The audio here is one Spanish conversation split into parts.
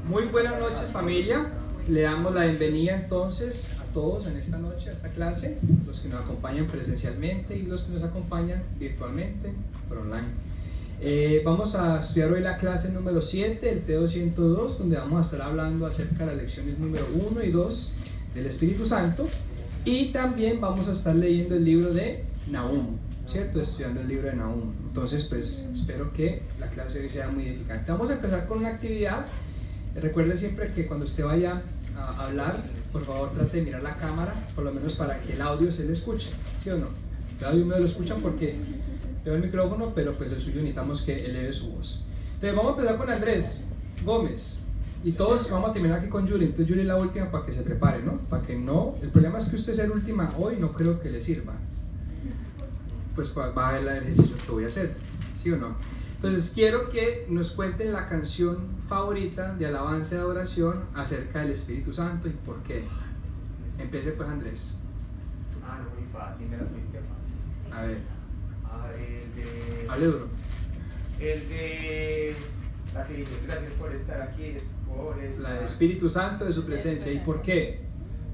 Muy buenas noches, familia. Le damos la bienvenida entonces a todos en esta noche, a esta clase, los que nos acompañan presencialmente y los que nos acompañan virtualmente por online. Vamos a estudiar hoy la clase número 7, el T202, donde vamos a estar hablando acerca de las lecciones número 1 y 2 del Espíritu Santo, y también vamos a estar leyendo el libro de Nahum, ¿cierto? Estudiando el libro de Nahum. Entonces, pues espero que la clase hoy sea muy edificante. Vamos a empezar con una actividad. Recuerde siempre que cuando usted vaya a hablar, por favor trate de mirar la cámara, por lo menos para que el audio se le escuche, ¿sí o no? El audio me lo escuchan porque tengo el micrófono, pero pues el suyo necesitamos que eleve su voz. Entonces vamos a empezar con Andrés Gómez y todos vamos a terminar aquí con Yuri. Entonces Yuri es la última para que se prepare, ¿no? Para que no, el problema es que usted sea la última hoy, no creo que le sirva. Pues va a ver el ejercicio que voy a hacer, ¿sí o no? Entonces quiero que nos cuenten la canción favorita de alabanza y adoración acerca del Espíritu Santo y por qué. Empiece pues Andrés. No, muy fácil, me la fuiste fácil. A ver. El de... Hable duro. El de... La que dice, gracias por estar aquí, por estar... La del Espíritu Santo, de su presencia. ¿Y por qué?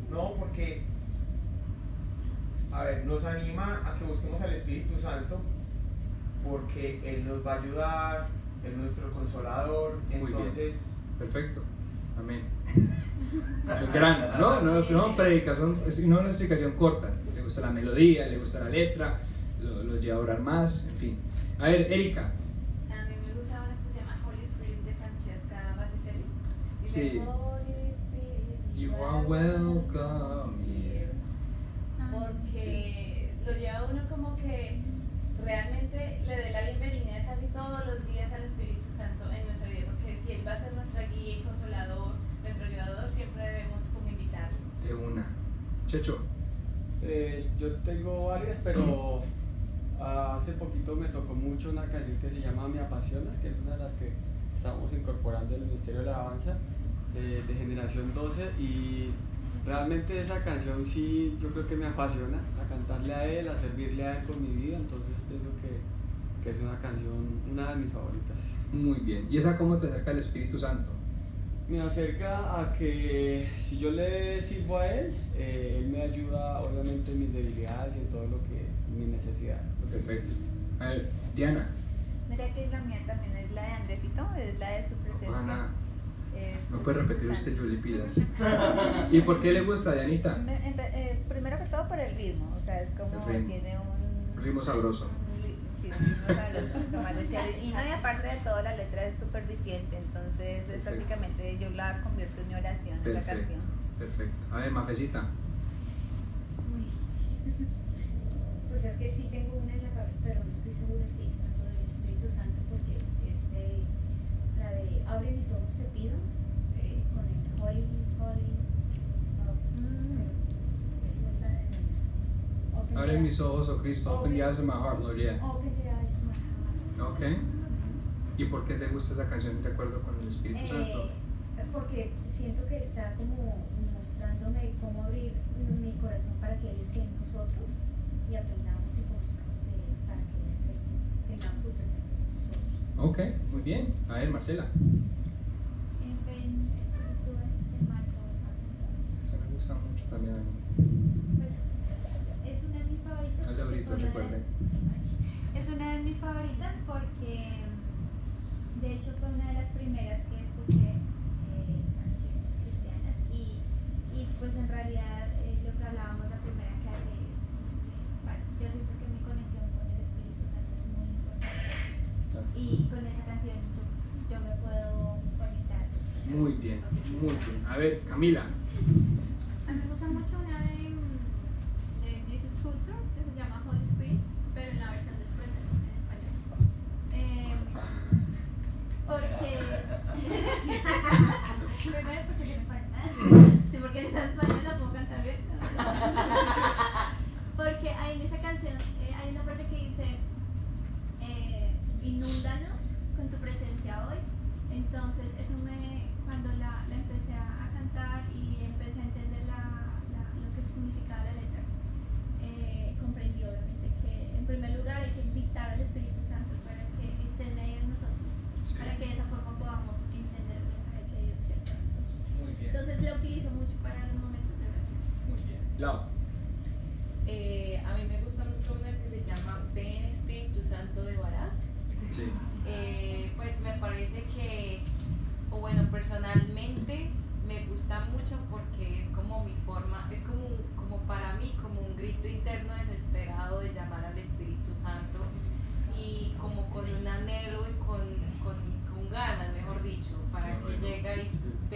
No, porque... A ver, nos anima a que busquemos al Espíritu Santo porque Él nos va a ayudar, Él es nuestro consolador, Muy entonces... bien. Perfecto. Amén. El gran, no predica, es no una explicación corta. Le gusta la melodía, le gusta la letra, lo lleva a orar más, en fin. A ver, Erika. A mí me gusta una que se llama Holy Spirit de Francesca Battistelli. Dice, Sí. Holy Spirit, You are welcome here. porque lo lleva a uno como que realmente le dé la bienvenida casi todos los días al Espíritu Santo en nuestra vida, porque si Él va a ser nuestra guía y consolador, nuestro ayudador, siempre debemos como invitarlo. De una. Checho. Yo tengo varias, pero hace poquito me tocó mucho una canción que se llama Me Apasionas, que es una de las que estamos incorporando en el Ministerio de la Alabanza de Generación 12, y realmente esa canción sí, yo creo que me apasiona, a cantarle a Él, a servirle a Él con mi vida, entonces pienso que es una canción, una de mis favoritas. Muy bien. ¿Y esa cómo te acerca al Espíritu Santo? Me acerca a que si yo le sirvo a Él, Él me ayuda obviamente en mis debilidades y en todo lo que, mis necesidades. Perfecto. A ver, Diana. Mira que la mía también es la de Andresito, es la de su presencia. Ana. Es No puede repetir Espíritu usted, Santo. Yuli, pilas. ¿Y por qué le gusta, Dianita? Primero que todo por el ritmo, o sea, es como El ritmo. tiene un Ritmo sabroso. Sí, un ritmo sabroso, como de chévere. Y no, y aparte de todo, la letra es súper diciente, entonces es prácticamente yo la convierto en mi oración, la Perfecto. canción. Perfecto. A ver, Mafecita. Uy. Pues es que sí tengo una en la cabeza, pero no estoy segura si es tanto del Espíritu Santo, porque es la de Abre mis ojos te pido, con el Holy, Abre mis ojos, oh Cristo. Open the eyes of my heart, Lord, yeah. Open the eyes of my heart. Ok. ¿Y por qué te gusta esa canción de acuerdo con el Espíritu Santo? Porque siento que está como mostrándome cómo abrir mi corazón para que Él esté en nosotros y aprendamos y conozcamos de Él para que Él esté, tengamos su presencia en nosotros. Ok, muy bien. A ver, Marcela. Ven, Espíritu de Marcos. Esa me gusta mucho también a mí. Pues es una de mis favoritas. Dale ahorita, recuerde. Es una de mis favoritas porque de hecho fue una de las primeras que escuché canciones cristianas y pues en realidad lo que hablábamos la primera clase, bueno, yo siento que mi conexión con el Espíritu Santo es muy importante y con esa canción yo me puedo conectar. Muy bien, muy bien. A ver, Camila. A mí me gusta mucho una de Jesus Culture que se llama Holy Spirit, pero en la versión de Expresses en español. Porque Primero porque se me falta. sí, porque en español la puedo cantar bien. Porque hay en esa canción, hay una parte que dice, inúndanos con tu presencia hoy. Entonces, eso cuando la empecé a cantar y y como un grito interno desesperado de llamar al Espíritu Santo y como con un anhelo y con ganas, mejor dicho, para que llegue y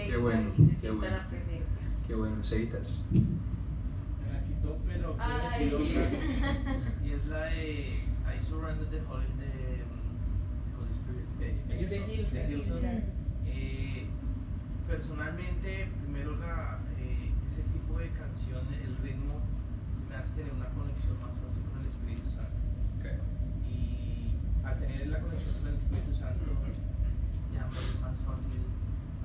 venga y se sienta la presencia. Qué bueno, Cevitas. Me la quitó, pero quiero decir otra. Y es la de I Surrender the Holy Spirit de Hillsong. Personalmente, primero ese tipo de canción, el ritmo, me hace tener una conexión más fácil con el Espíritu Santo. Okay. Y al tener la conexión con el Espíritu Santo, ya me es más fácil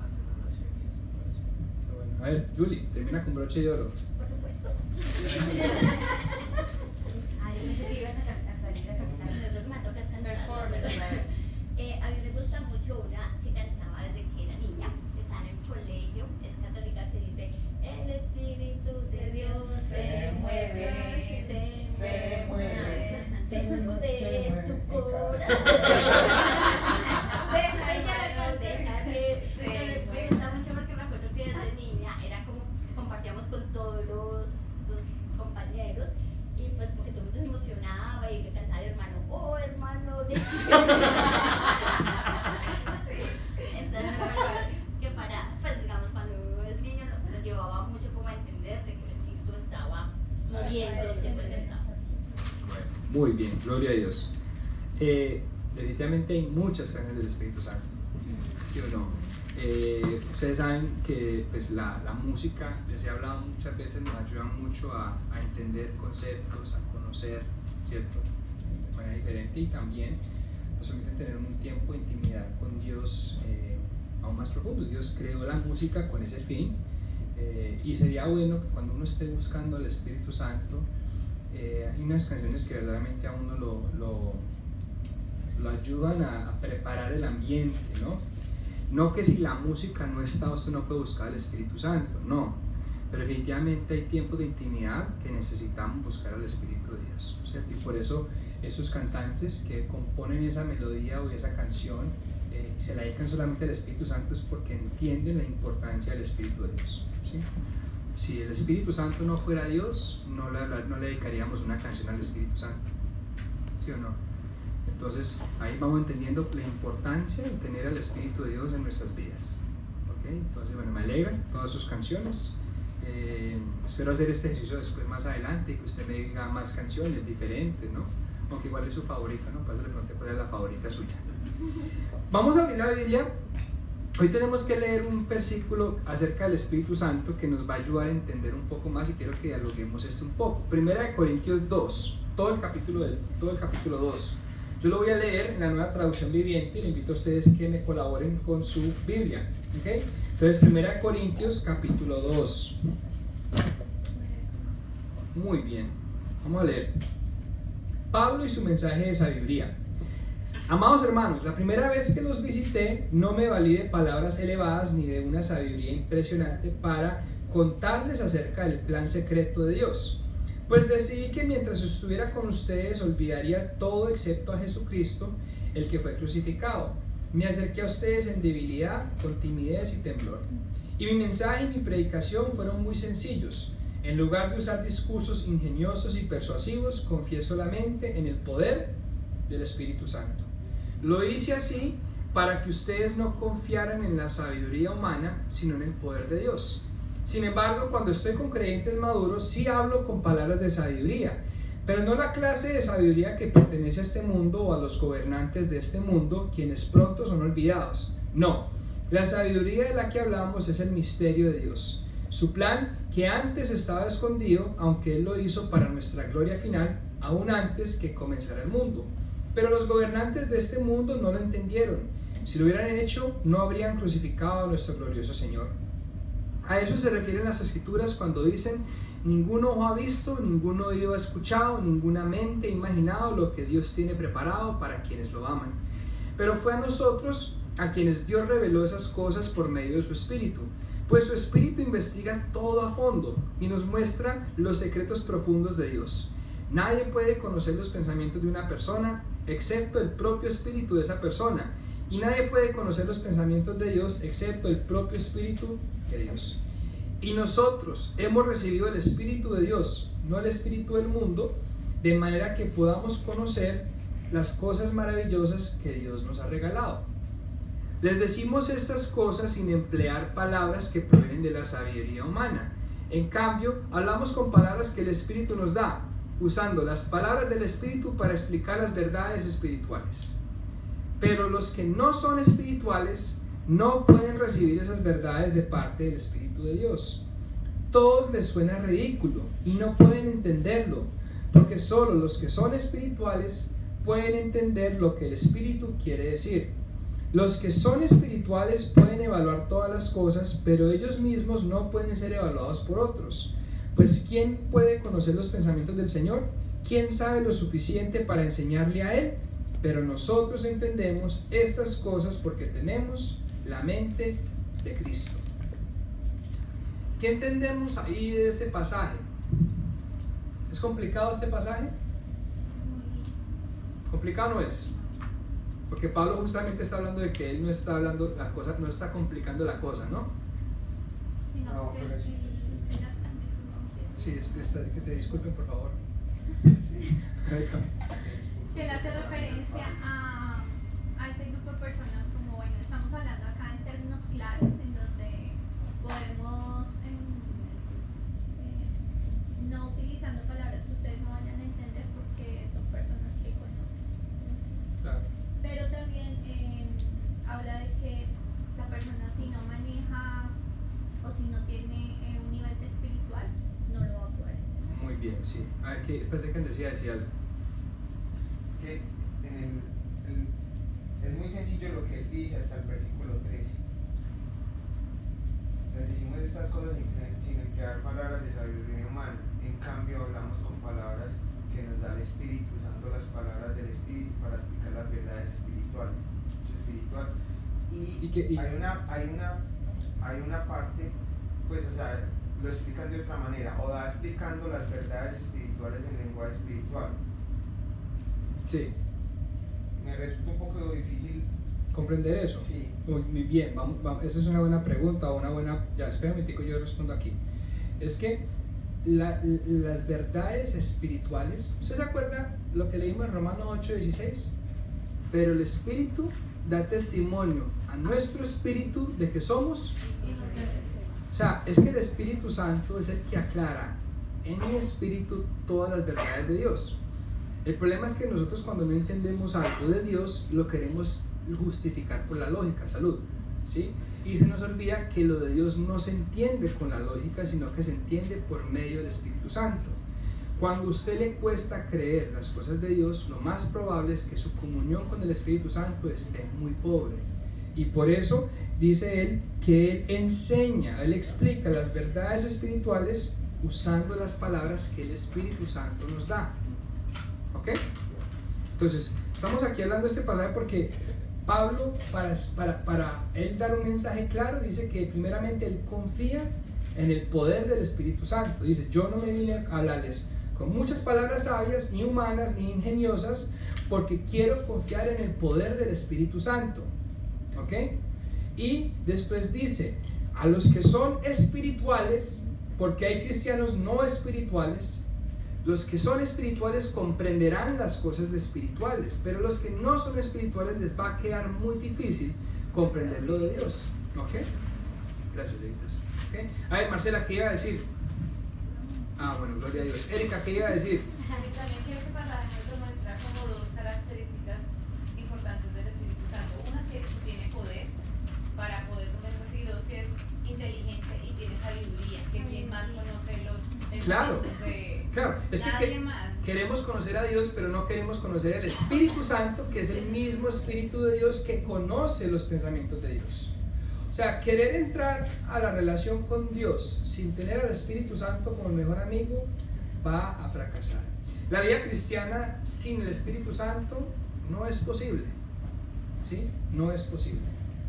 hacer relación y hacer corazón. Qué bueno. A ver, Julie, termina con broche de oro. Por supuesto. Ay, yo pensé que ibas a salir a cantar. No, es lo que me toca cantar. Performance, A mí me gusta mucho una que cantaba desde que era niña, que está en el colegio, es católica, que dice: el Espíritu de Dios se mueve, se mueve, de tu corazón. Me gusta mucho porque me acuerdo que desde niña era como que compartíamos con todos los compañeros y pues porque todo el mundo se emocionaba y le cantaba al hermano: oh hermano de Entonces me acuerdo que pues digamos, cuando uno es niño nos llevaba mucho como a entender de que el Espíritu estaba moviéndose cuando estaba. Bueno, muy bien, gloria a Dios. Definitivamente hay muchas canciones del Espíritu Santo, ¿sí o no? Ustedes saben que pues, la música, les he hablado muchas veces, nos ayuda mucho a entender conceptos, a conocer, ¿cierto? De manera diferente, y también nos permiten tener un tiempo de intimidad con Dios aún más profundo. Dios creó la música con ese fin, y sería bueno que cuando uno esté buscando al Espíritu Santo, hay unas canciones que verdaderamente a uno lo ayudan a preparar el ambiente, ¿no? No que si la música no está, usted no puede buscar al Espíritu Santo, no, pero definitivamente hay tiempos de intimidad que necesitamos buscar al Espíritu de Dios, ¿cierto? Y por eso esos cantantes que componen esa melodía o esa canción se la dedican solamente al Espíritu Santo, es porque entienden la importancia del Espíritu de Dios, ¿sí? Si el Espíritu Santo no fuera Dios, no le dedicaríamos una canción al Espíritu Santo, ¿sí o no? Entonces ahí vamos entendiendo la importancia de tener al Espíritu de Dios en nuestras vidas, ¿okay? Entonces bueno, me alegran todas sus canciones. Espero hacer este ejercicio después más adelante y que usted me diga más canciones diferentes, ¿no? Aunque igual es su favorita, ¿no? Para eso le pregunté cuál es la favorita suya. Vamos a abrir la Biblia. Hoy tenemos que leer un versículo acerca del Espíritu Santo que nos va a ayudar a entender un poco más, y quiero que dialoguemos esto un poco. Primera de Corintios 2, todo el capítulo 2. Yo lo voy a leer en la Nueva Traducción Viviente y le invito a ustedes que me colaboren con su Biblia, ¿okay? Entonces, Primera de Corintios capítulo 2. Muy bien, vamos a leer. Pablo y su mensaje de sabiduría. Amados hermanos, la primera vez que los visité no me valí de palabras elevadas ni de una sabiduría impresionante para contarles acerca del plan secreto de Dios. Pues decidí que mientras estuviera con ustedes olvidaría todo excepto a Jesucristo, el que fue crucificado. Me acerqué a ustedes en debilidad, con timidez y temblor. Y mi mensaje y mi predicación fueron muy sencillos. En lugar de usar discursos ingeniosos y persuasivos, confié solamente en el poder del Espíritu Santo. Lo hice así para que ustedes no confiaran en la sabiduría humana, sino en el poder de Dios. Sin embargo, cuando estoy con creyentes maduros, sí hablo con palabras de sabiduría, pero no la clase de sabiduría que pertenece a este mundo o a los gobernantes de este mundo, quienes pronto son olvidados. No, la sabiduría de la que hablamos es el misterio de Dios, su plan que antes estaba escondido, aunque Él lo hizo para nuestra gloria final, aún antes que comenzara el mundo. Pero los gobernantes de este mundo no lo entendieron. Si lo hubieran hecho, no habrían crucificado a nuestro glorioso Señor. A eso se refieren las Escrituras cuando dicen: ningún ojo ha visto, ningún oído ha escuchado, ninguna mente ha imaginado lo que Dios tiene preparado para quienes lo aman. Pero fue a nosotros a quienes Dios reveló esas cosas por medio de su Espíritu, pues su Espíritu investiga todo a fondo y nos muestra los secretos profundos de Dios. Nadie puede conocer los pensamientos de una persona excepto el propio Espíritu de esa persona, y nadie puede conocer los pensamientos de Dios excepto el propio Espíritu de Dios. Y nosotros hemos recibido el Espíritu de Dios, no el espíritu del mundo, de manera que podamos conocer las cosas maravillosas que Dios nos ha regalado. Les decimos estas cosas sin emplear palabras que provienen de la sabiduría humana. En cambio, hablamos con palabras que el Espíritu nos da, usando las palabras del Espíritu para explicar las verdades espirituales. Pero los que no son espirituales no pueden recibir esas verdades de parte del Espíritu de Dios. Todos les suena ridículo y no pueden entenderlo, porque solo los que son espirituales pueden entender lo que el Espíritu quiere decir. Los que son espirituales pueden evaluar todas las cosas, pero ellos mismos no pueden ser evaluados por otros. Pues ¿quién puede conocer los pensamientos del Señor? ¿Quién sabe lo suficiente para enseñarle a Él? Pero nosotros entendemos estas cosas porque tenemos la mente de Cristo. ¿Qué entendemos ahí de este pasaje? ¿Es complicado este pasaje? ¿Complicado no es? Porque Pablo justamente está hablando de que él no está hablando la cosa, no está complicando la cosa, ¿no? No, pero sí. Sí, que te disculpen, por favor. Sí. Que él hace referencia a ese grupo de personas como, bueno, estamos hablando acá en términos claros, en donde podemos, no utilizando palabras que ustedes no vayan a entender porque son personas que conocen. Claro. Pero también habla de que la persona si no maneja o si no tiene un nivel espiritual, no lo va a poder entender. Muy bien, sí. A ver, espérate que decía algo. Es que es muy sencillo lo que él dice hasta el versículo 13. Les decimos estas cosas sin emplear palabras de sabiduría humana. En cambio, hablamos con palabras que nos da el Espíritu, usando las palabras del Espíritu para explicar las verdades espirituales. Espiritual. Hay una parte, pues, o sea, lo explican de otra manera, o da explicando las verdades espirituales en lenguaje espiritual. Sí. Me resulta un poco difícil ¿Comprender eso? Sí. Muy bien, vamos, esa es una buena pregunta, ya, espera un momentico, yo respondo aquí. Es que las verdades espirituales, ¿usted se acuerda lo que leímos en Romanos 8:16? Pero el Espíritu da testimonio a nuestro espíritu de que somos. O sea, es que el Espíritu Santo es el que aclara en mi espíritu todas las verdades de Dios. El problema es que nosotros cuando no entendemos algo de Dios, lo queremos justificar por la lógica, salud, ¿sí? Y se nos olvida que lo de Dios no se entiende con la lógica, sino que se entiende por medio del Espíritu Santo. Cuando a usted le cuesta creer las cosas de Dios, lo más probable es que su comunión con el Espíritu Santo esté muy pobre. Y por eso dice él que él enseña, él explica las verdades espirituales usando las palabras que el Espíritu Santo nos da. ¿Ok? Entonces, estamos aquí hablando de este pasaje porque Pablo, para él dar un mensaje claro, dice que primeramente él confía en el poder del Espíritu Santo. Dice, yo no me vine a hablarles con muchas palabras sabias, ni humanas, ni ingeniosas, porque quiero confiar en el poder del Espíritu Santo. ¿Ok? Y después dice, a los que son espirituales, porque hay cristianos no espirituales, los que son espirituales comprenderán las cosas de espirituales, pero los que no son espirituales les va a quedar muy difícil comprender lo de Dios. ¿Ok? Gracias, Editas. ¿Okay? A ver, Marcela, ¿qué iba a decir? Ah, bueno, gloria a Dios. Erika, ¿qué iba a decir? Y también que este pasaje nos demuestra como dos características importantes del Espíritu Santo. Una, que tiene poder para poder conocer, y dos, que es inteligente y tiene sabiduría, que quien más conoce los Claro, de claro, es nadie que más. queremos conocer a Dios, pero no queremos conocer el Espíritu Santo, que es el mismo Espíritu de Dios que conoce los pensamientos de Dios. O sea, querer entrar a la relación con Dios sin tener al Espíritu Santo como el mejor amigo va a fracasar. La vida cristiana sin el Espíritu Santo no es posible, ¿sí? No es posible.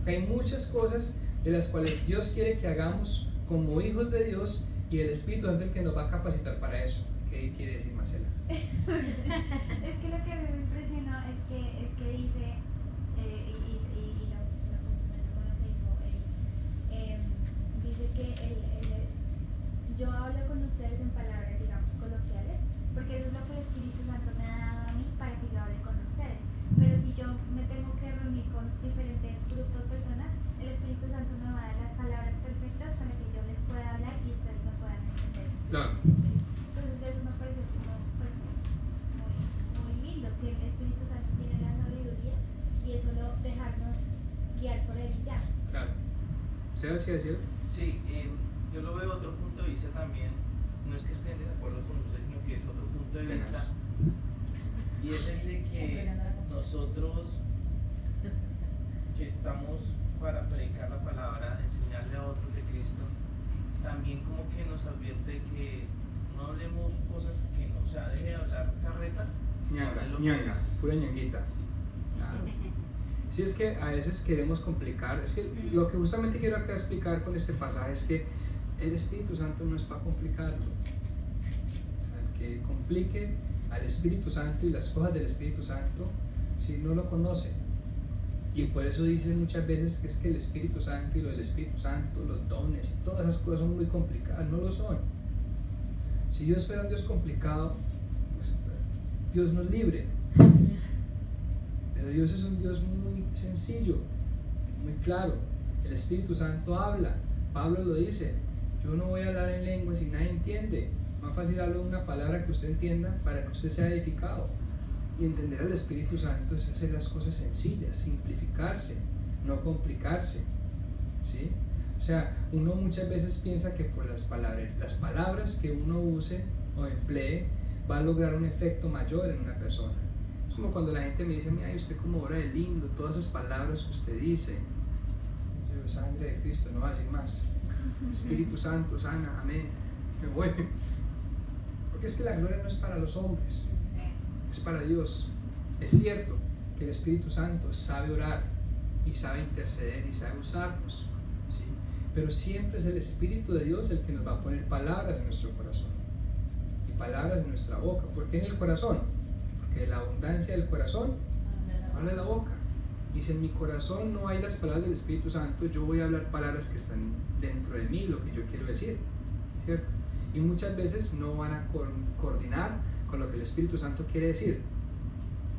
Hay muchas cosas de las cuales Dios quiere que hagamos como hijos de Dios, y el Espíritu Santo es el que nos va a capacitar para eso. ¿Qué quiere decir Marcela? Es que lo que a mí me impresionó es que dice, y lo complemento con lo que dijo él, dice que yo hablo con ustedes en palabras, digamos, coloquiales diferente grupo de personas, el Espíritu Santo me va a dar las palabras perfectas para que yo les pueda hablar y ustedes me puedan entender. Claro. Entonces eso me pareció como pues muy lindo, que el Espíritu Santo tiene la sabiduría y es solo dejarnos guiar por él y ya. Claro. ¿Sea así decirlo? Sí, yo lo veo otro punto de vista también. No es que estén de acuerdo con ustedes, sino que es otro punto de vista. Y es el de que nosotros que estamos para predicar la palabra, enseñarle a otros de Cristo, también como que nos advierte que no hablemos cosas que no, o sea, deje de hablar carreta. Ñanga, pura ñanguita. Claro. Sí, es que a veces queremos complicar. Es que lo que justamente quiero acá explicar con este pasaje es que el Espíritu Santo no es para complicarlo. O sea, el que complique al Espíritu Santo y las cosas del Espíritu Santo, si no lo conoce. Y por eso dicen muchas veces que es que el Espíritu Santo y lo del Espíritu Santo, los dones y todas esas cosas son muy complicadas. No lo son. Si Dios fuera un Dios complicado, pues, Dios nos libre. Pero Dios es un Dios muy sencillo, muy claro. El Espíritu Santo habla. Pablo lo dice: yo no voy a hablar en lenguas si nadie entiende. Más fácil hablo una palabra que usted entienda para que usted sea edificado. Y entender al Espíritu Santo es hacer las cosas sencillas, simplificarse, no complicarse, ¿sí? O sea, uno muchas veces piensa que por las palabras que uno use o emplee va a lograr un efecto mayor en una persona. Es como cuando la gente me dice: mira, usted como ora de lindo, todas esas palabras que usted dice. Yo digo: sangre de Cristo, no va a decir más. Espíritu Santo, sana, amén. Me voy. Porque es que la gloria no es para los hombres, es para Dios. Es cierto que el Espíritu Santo sabe orar y sabe interceder y sabe usarnos, ¿sí? Pero siempre es el Espíritu de Dios el que nos va a poner palabras en nuestro corazón y palabras en nuestra boca. ¿Por qué en el corazón? Porque de la abundancia del corazón habla la boca. Y si en mi corazón no hay las palabras del Espíritu Santo, yo voy a hablar palabras que están dentro de mí, lo que yo quiero decir, ¿cierto? Y muchas veces no van a coordinar con lo que el Espíritu Santo quiere decir,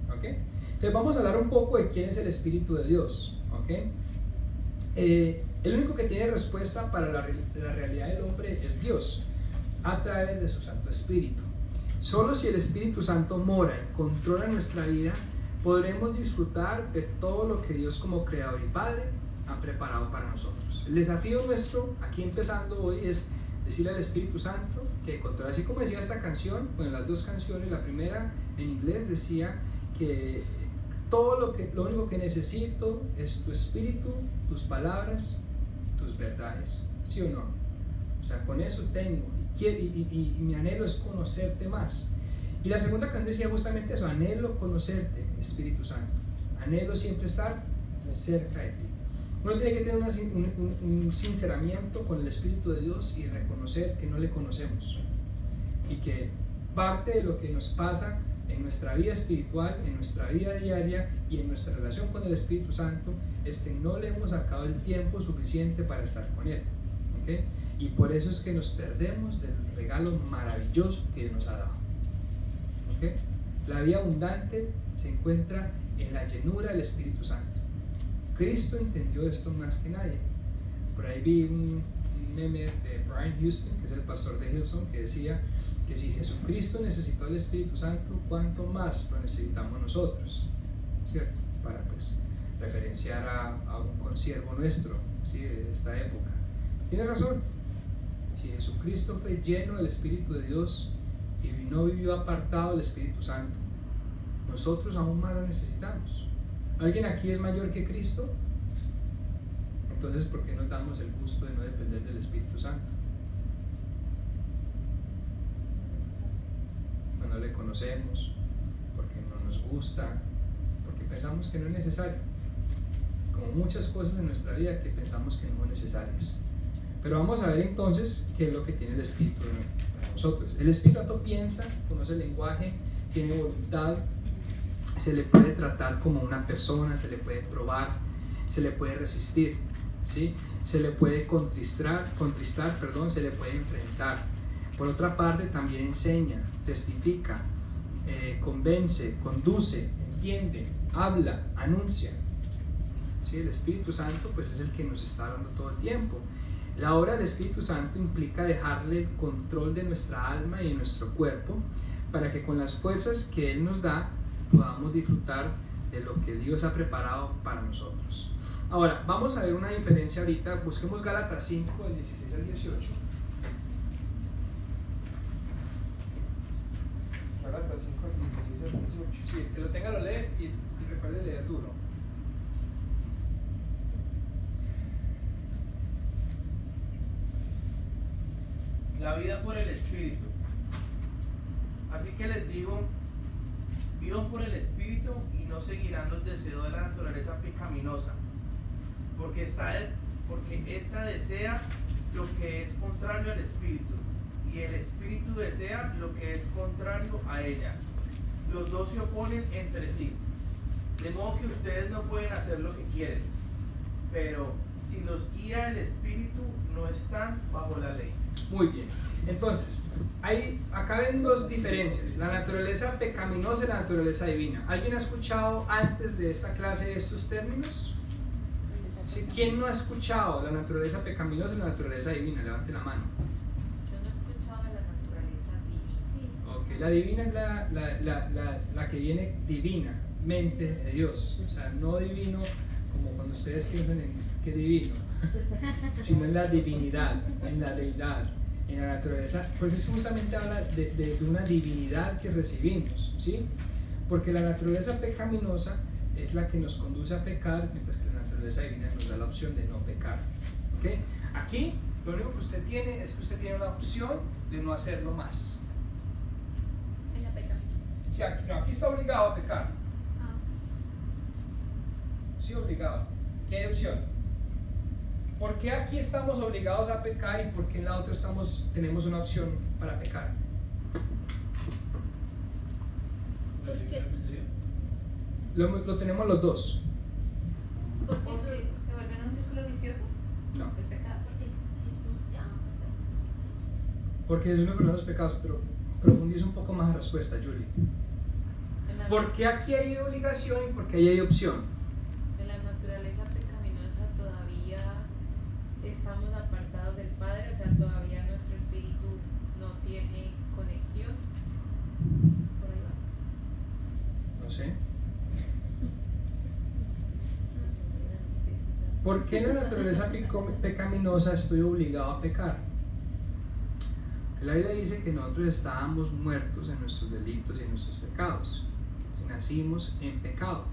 ¿ok? Entonces vamos a hablar un poco de quién es el Espíritu de Dios, ¿ok? El único que tiene respuesta para la realidad del hombre es Dios, a través de su Santo Espíritu. Solo si el Espíritu Santo mora y controla nuestra vida, podremos disfrutar de todo lo que Dios como Creador y Padre ha preparado para nosotros. El desafío nuestro, aquí empezando hoy, es decirle al Espíritu Santo que controla. Así como decía esta canción, bueno, las dos canciones, la primera en inglés decía que lo único que necesito es tu Espíritu, tus palabras, tus verdades, ¿sí o no? O sea, con eso tengo, y mi anhelo es conocerte más. Y la segunda canción decía justamente eso: anhelo conocerte, Espíritu Santo, anhelo siempre estar cerca de ti. Uno tiene que tener un sinceramiento con el Espíritu de Dios y reconocer que no le conocemos, y que parte de lo que nos pasa en nuestra vida espiritual, en nuestra vida diaria y en nuestra relación con el Espíritu Santo es que no le hemos sacado el tiempo suficiente para estar con Él, ¿okay? Y por eso es que nos perdemos del regalo maravilloso que Dios nos ha dado, ¿okay? La vida abundante se encuentra en la llenura del Espíritu Santo. Cristo entendió esto más que nadie. Por ahí vi un meme de Brian Houston, que es el pastor de Hillsong, que decía que si Jesucristo necesitó el Espíritu Santo, ¿cuánto más lo necesitamos nosotros? ¿Cierto? Para pues referenciar a un consiervo nuestro, ¿sí? De esta época. Tiene razón. Si Jesucristo fue lleno del Espíritu de Dios y no vivió apartado del Espíritu Santo, nosotros aún más lo necesitamos. ¿Alguien aquí es mayor que Cristo? Entonces, ¿por qué nos damos el gusto de no depender del Espíritu Santo? No le conocemos, porque no nos gusta, porque pensamos que no es necesario, como muchas cosas en nuestra vida que pensamos que no son necesarias. Pero vamos a ver entonces qué es lo que tiene el Espíritu para nosotros. El Espíritu Santo piensa, conoce el lenguaje, tiene voluntad, se le puede tratar como una persona, se le puede probar, se le puede resistir, ¿sí? Se le puede contristar, se le puede enfrentar. Por otra parte, también enseña, testifica, convence, conduce, entiende, habla, anuncia, ¿sí? El Espíritu Santo pues es el que nos está hablando todo el tiempo. La obra del Espíritu Santo implica dejarle el control de nuestra alma y de nuestro cuerpo para que con las fuerzas que Él nos da podamos disfrutar de lo que Dios ha preparado para nosotros. Ahora, vamos a ver una diferencia ahorita. Busquemos Gálatas 5, del 16 al 18. Gálatas 5, 16 al 18. Sí, el que lo tenga lo lee y recuerde leer duro. La vida por el Espíritu. Así que les digo, vivan por el Espíritu y no seguirán los deseos de la naturaleza pecaminosa, porque esta desea lo que es contrario al Espíritu, y el Espíritu desea lo que es contrario a ella. Los dos se oponen entre sí, de modo que ustedes no pueden hacer lo que quieren, pero si los guía el Espíritu, no están bajo la ley. Muy bien, entonces, acá ven dos diferencias, la naturaleza pecaminosa y la naturaleza divina. ¿Alguien ha escuchado antes de esta clase estos términos? ¿Sí? ¿Quién no ha escuchado la naturaleza pecaminosa y la naturaleza divina? Levante la mano. Yo no he escuchado de la naturaleza divina. Ok, la divina es la que viene divinamente de Dios, o sea, no divino como cuando ustedes piensan en qué divino, sino en la divinidad, en la deidad, en la naturaleza, porque es justamente habla de una divinidad que recibimos, ¿sí? Porque la naturaleza pecaminosa es la que nos conduce a pecar, mientras que la naturaleza divina nos da la opción de no pecar, ¿ok? Aquí lo único que usted tiene es que usted tiene una opción de no hacerlo más. En la pecaminosa. Sí, aquí está obligado a pecar. Ah. Sí, obligado. ¿Qué hay opción? ¿Por qué aquí estamos obligados a pecar y por qué en la otra tenemos una opción para pecar? Lo tenemos los dos. ¿Porque se vuelve en un círculo vicioso? No. El pecado. Porque Jesús ya. Porque Jesús no perdona los pecados, pero profundiza un poco más la respuesta, Julie. ¿Por qué aquí hay obligación y por qué ahí hay opción? En la naturaleza pecaminosa todavía estamos apartados del Padre, o sea, todavía nuestro espíritu no tiene conexión. Por ahí va. No sé. ¿Por qué en la naturaleza pecaminosa estoy obligado a pecar? La Biblia dice que nosotros estábamos muertos en nuestros delitos y en nuestros pecados, que nacimos en pecado,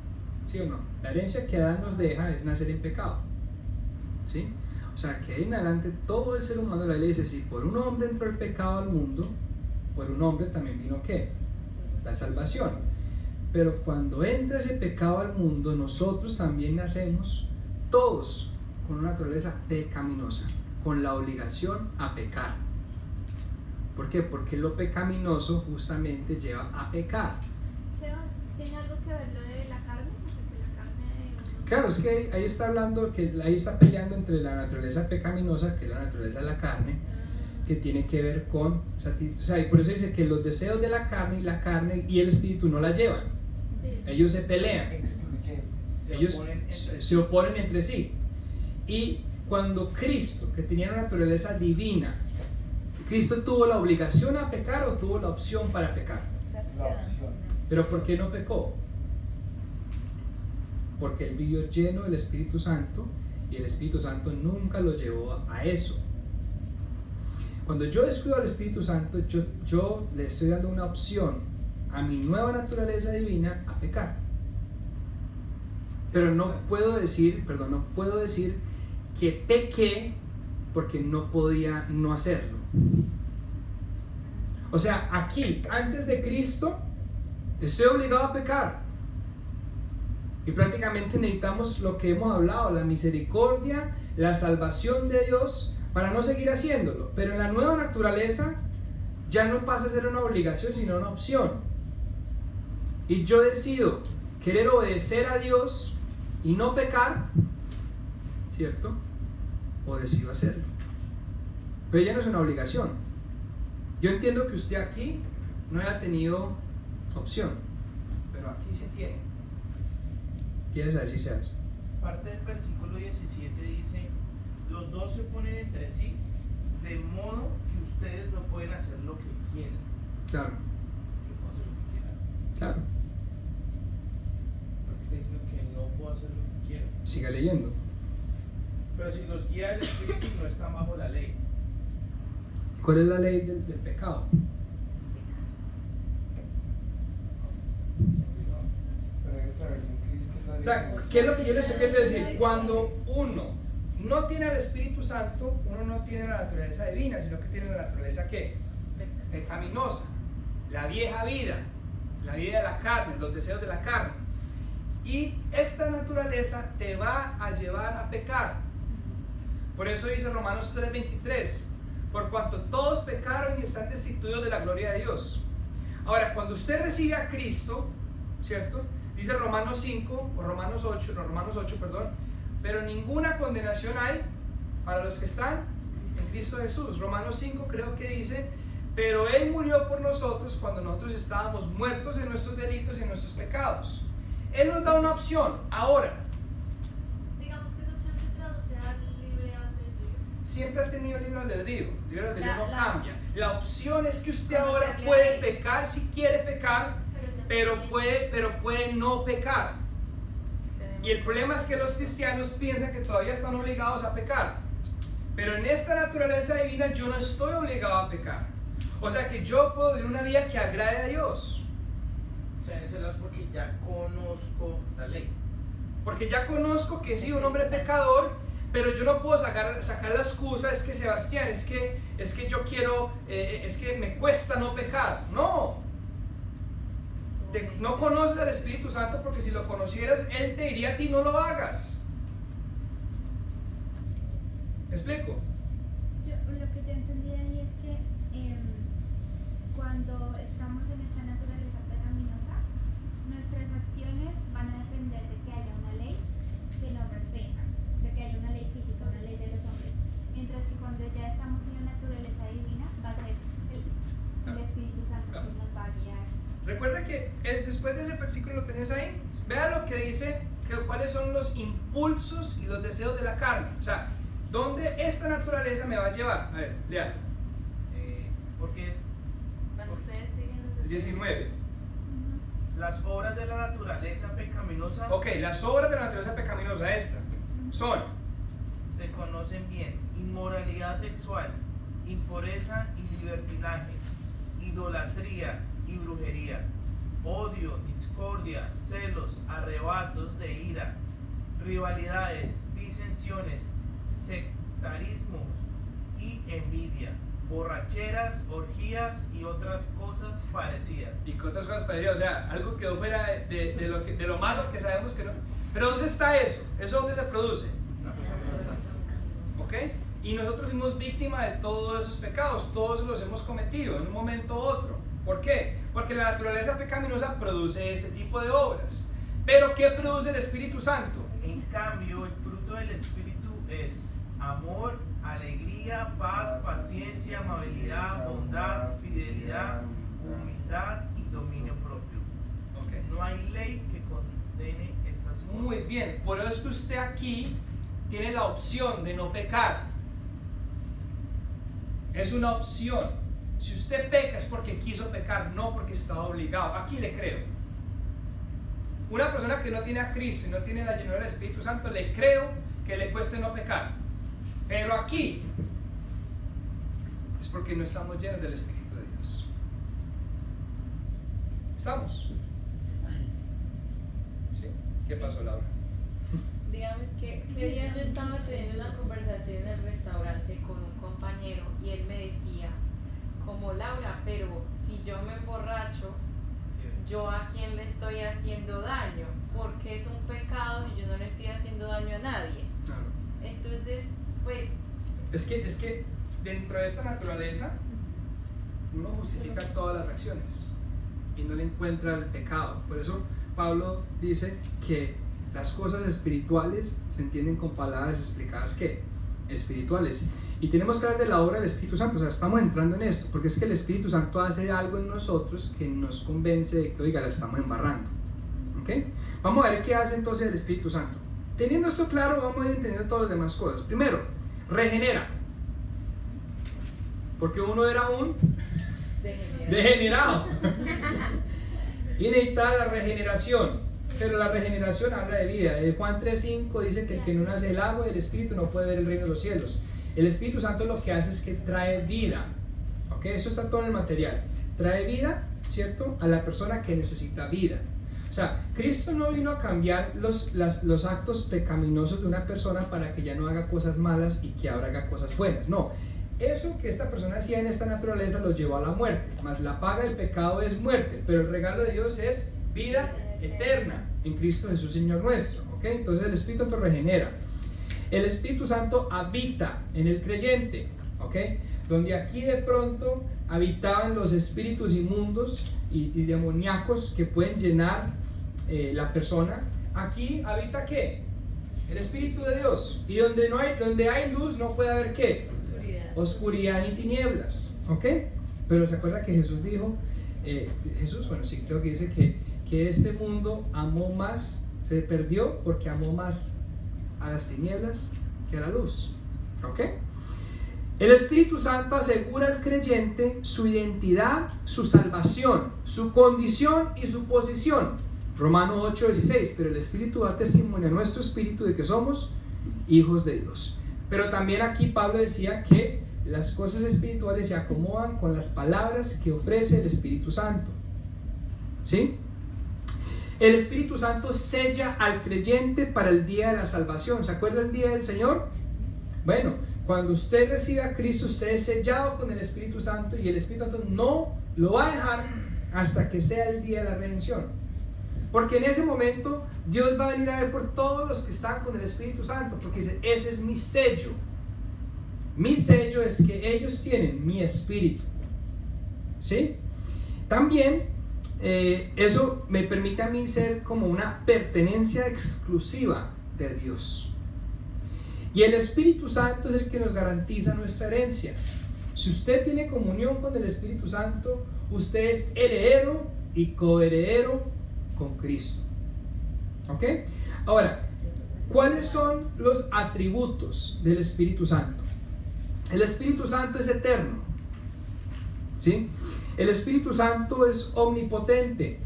¿sí o no? La herencia que Adán nos deja es nacer en pecado, ¿sí? O sea que ahí en adelante todo el ser humano, la Biblia dice, si por un hombre entró el pecado al mundo, por un hombre también vino ¿qué? La salvación. Pero cuando entra ese pecado al mundo, nosotros también nacemos todos con una naturaleza pecaminosa, con la obligación a pecar. ¿Por qué? Porque lo pecaminoso justamente lleva a pecar. Sebas, ¿tiene algo que ver lo de la carne? O sea, que la carne... Claro, es que ahí está hablando, que ahí está peleando entre la naturaleza pecaminosa, que es la naturaleza de la carne, que tiene que ver con, o sea, y por eso dice que los deseos de la carne y el espíritu no la llevan. Sí. Ellos se pelean. Excluyente. Ellos se oponen entre sí. Y cuando Cristo, que tenía una naturaleza divina, ¿Cristo tuvo la obligación a pecar o tuvo la opción para pecar? La opción. ¿Pero por qué no pecó? Porque él vivió lleno del Espíritu Santo y el Espíritu Santo nunca lo llevó a eso. Cuando yo descuido al Espíritu Santo, yo le estoy dando una opción a mi nueva naturaleza divina a pecar. Pero no puedo decir que pequé porque no podía no hacerlo. O sea, aquí, antes de Cristo, estoy obligado a pecar. Y prácticamente necesitamos lo que hemos hablado, la misericordia, la salvación de Dios, para no seguir haciéndolo. Pero en la nueva naturaleza ya no pasa a ser una obligación, sino una opción. Y yo decido querer obedecer a Dios y no pecar, ¿cierto? O decido hacerlo. Pero ya no es una obligación. Yo entiendo que usted aquí no haya tenido opción, pero aquí se tiene. ¿Quieres decir, Sebas? parte del versículo 17 dice, los dos se oponen entre sí, de modo que ustedes no pueden hacer lo que quieren. Claro, Yo puedo hacer lo que quiera. claro. Porque está diciendo que no puedo hacer lo que quiero. Siga leyendo. Pero si los guía el Espíritu no están bajo la ley. ¿Cuál es la ley del pecado? Pero hay otra versión que dice que es la O sea, ¿qué es lo que yo les estoy queriendo decir? Cuando uno no tiene al Espíritu Santo, uno no tiene la naturaleza divina, sino que tiene la naturaleza ¿qué? Pecaminosa, la vieja vida, la vida de la carne, los deseos de la carne. Y esta naturaleza te va a llevar a pecar. Por eso dice Romanos 3:23, por cuanto todos pecaron y están destituidos de la gloria de Dios. Ahora, cuando usted recibe a Cristo, ¿cierto? Dice Romanos 5, o Romanos 8, no, Romanos 8, perdón, pero ninguna condenación hay para los que están en Cristo Jesús. Romanos 5 creo que dice, pero Él murió por nosotros cuando nosotros estábamos muertos en nuestros delitos y en nuestros pecados. Él nos da una opción, ahora. Digamos que esa opción se traduce al libre albedrío. Siempre has tenido libre albedrío, libre albedrío no La- cambia. La opción es que usted Cuando ahora se puede lea ahí. pecar si quiere pecar, pero puede no pecar. Y el problema es que los cristianos piensan que todavía están obligados a pecar. Pero en esta naturaleza divina yo no estoy obligado a pecar. O sea que yo puedo vivir una vida que agrade a Dios. O sea, en ese lado es porque ya conozco la ley. Porque ya conozco que sí, un hombre pecador, pero yo no puedo sacar la excusa, es que Sebastián, es que yo quiero, es que me cuesta no pecar. No. No conoces al Espíritu Santo porque si lo conocieras, Él te diría a ti no lo hagas. ¿Me explico? Lo que yo entendí ahí es que cuando estamos en esta naturaleza pecaminosa, nuestras acciones van a depender de que haya una ley que nos restrinja, de que haya una ley física, una ley de los hombres. Mientras que cuando ya estamos en la naturaleza divina, va a ser el Espíritu Santo que nos va a guiar. Recuerda que después de ese versículo lo tenés ahí. Vea lo que dice, que cuáles son los impulsos y los deseos de la carne. O sea, ¿dónde esta naturaleza me va a llevar? A ver, léalo. Porque es Cuando ustedes siguen los 19. las obras de la naturaleza pecaminosa Ok, las obras de la naturaleza pecaminosa, esta, son se conocen bien: inmoralidad sexual, impureza y libertinaje, idolatría y brujería, odio, discordia, celos, arrebatos de ira, rivalidades, disensiones, sectarismos y envidia, borracheras, orgías y otras cosas parecidas. y con otras cosas parecidas, o sea, algo que fuera de lo malo que sabemos que no. Pero ¿dónde está eso? ¿Eso dónde se produce? La pecaminosa. ¿Ok? Y nosotros fuimos víctimas de todos esos pecados, todos los hemos cometido en un momento u otro. ¿Por qué? Porque la naturaleza pecaminosa produce ese tipo de obras. Pero ¿qué produce el Espíritu Santo? En cambio, el fruto del Espíritu es amor, alegría, paz, paciencia, amabilidad, bondad, fidelidad, humildad y dominio propio. Ok. No hay ley que condene estas cosas. Muy bien, por eso es que usted aquí tiene la opción de no pecar. Es una opción. Si usted peca es porque quiso pecar, no porque estaba obligado. Aquí le creo. Una persona que no tiene a Cristo y no tiene la llenura del Espíritu Santo, le creo que le cueste no pecar. Pero aquí es porque no estamos llenos del Espíritu de Dios. ¿Estamos? ¿Sí? ¿Qué pasó, Laura? Digamos que día yo estaba teniendo una conversación en el restaurante con un compañero y él me decía, como Laura, pero si yo me emborracho, ¿yo a quién le estoy haciendo daño? Porque es un pecado si yo no le estoy haciendo daño a nadie. Claro. Entonces, pues, Es que dentro de esta naturaleza uno justifica todas las acciones y no le encuentra el pecado. Por eso Pablo dice que las cosas espirituales se entienden con palabras explicadas ¿qué? Espirituales. Y tenemos que hablar de la obra del Espíritu Santo. O sea, estamos entrando en esto porque es que el Espíritu Santo hace algo en nosotros que nos convence de que, oiga, la estamos embarrando. ¿Ok? Vamos a ver qué hace entonces el Espíritu Santo. teniendo esto claro, vamos a ir entendiendo todas las demás cosas. Primero, regenera. Porque uno era un degenerado. Y necesita la regeneración. Pero la regeneración habla de vida. Juan 3:5 dice que el que no nace del agua y del Espíritu no puede ver el reino de los cielos. El Espíritu Santo lo que hace es que trae vida. ¿Ok? Eso está todo en el material. Trae vida, ¿cierto?, a la persona que necesita vida. O sea, Cristo no vino a cambiar los actos pecaminosos de una persona para que ya no haga cosas malas y que ahora haga cosas buenas. No, eso que esta persona hacía en esta naturaleza lo llevó a la muerte. Mas la paga del pecado es muerte, pero el regalo de Dios es vida eterna en Cristo Jesús Señor nuestro. ¿Ok? Entonces el Espíritu Santo regenera. El Espíritu Santo habita en el creyente. ¿Ok? Donde aquí de pronto habitaban los espíritus inmundos y demoníacos que pueden llenar la persona, aquí habita ¿qué? El Espíritu de Dios. Y donde hay luz no puede haber ¿qué? Oscuridad ni tinieblas. ¿Ok? Pero se acuerda que Jesús dijo, bueno, sí, creo que dice que este mundo amó más, se perdió porque amó más a las tinieblas que a la luz. ¿Ok? El Espíritu Santo asegura al creyente su identidad, su salvación, su condición y su posición. Romanos 8:16, pero el Espíritu da testimonio a nuestro espíritu de que somos hijos de Dios. Pero también aquí Pablo decía que las cosas espirituales se acomodan con las palabras que ofrece el Espíritu Santo. ¿Sí? El Espíritu Santo sella al creyente para el día de la salvación. ¿Se acuerda el día del Señor? Bueno, cuando usted recibe a Cristo, usted es sellado con el Espíritu Santo y el Espíritu Santo no lo va a dejar hasta que sea el día de la redención. Porque en ese momento Dios va a venir a ver por todos los que están con el Espíritu Santo, porque dice, ese es mi sello. Mi sello es que ellos tienen mi espíritu. ¿Sí? También eso me permite a mí ser como una pertenencia exclusiva de Dios. Y el Espíritu Santo es el que nos garantiza nuestra herencia. Si usted tiene comunión con el Espíritu Santo, usted es heredero y coheredero con Cristo. ¿Ok? Ahora, ¿cuáles son los atributos del Espíritu Santo? El Espíritu Santo es eterno. ¿Sí? El Espíritu Santo es omnipotente,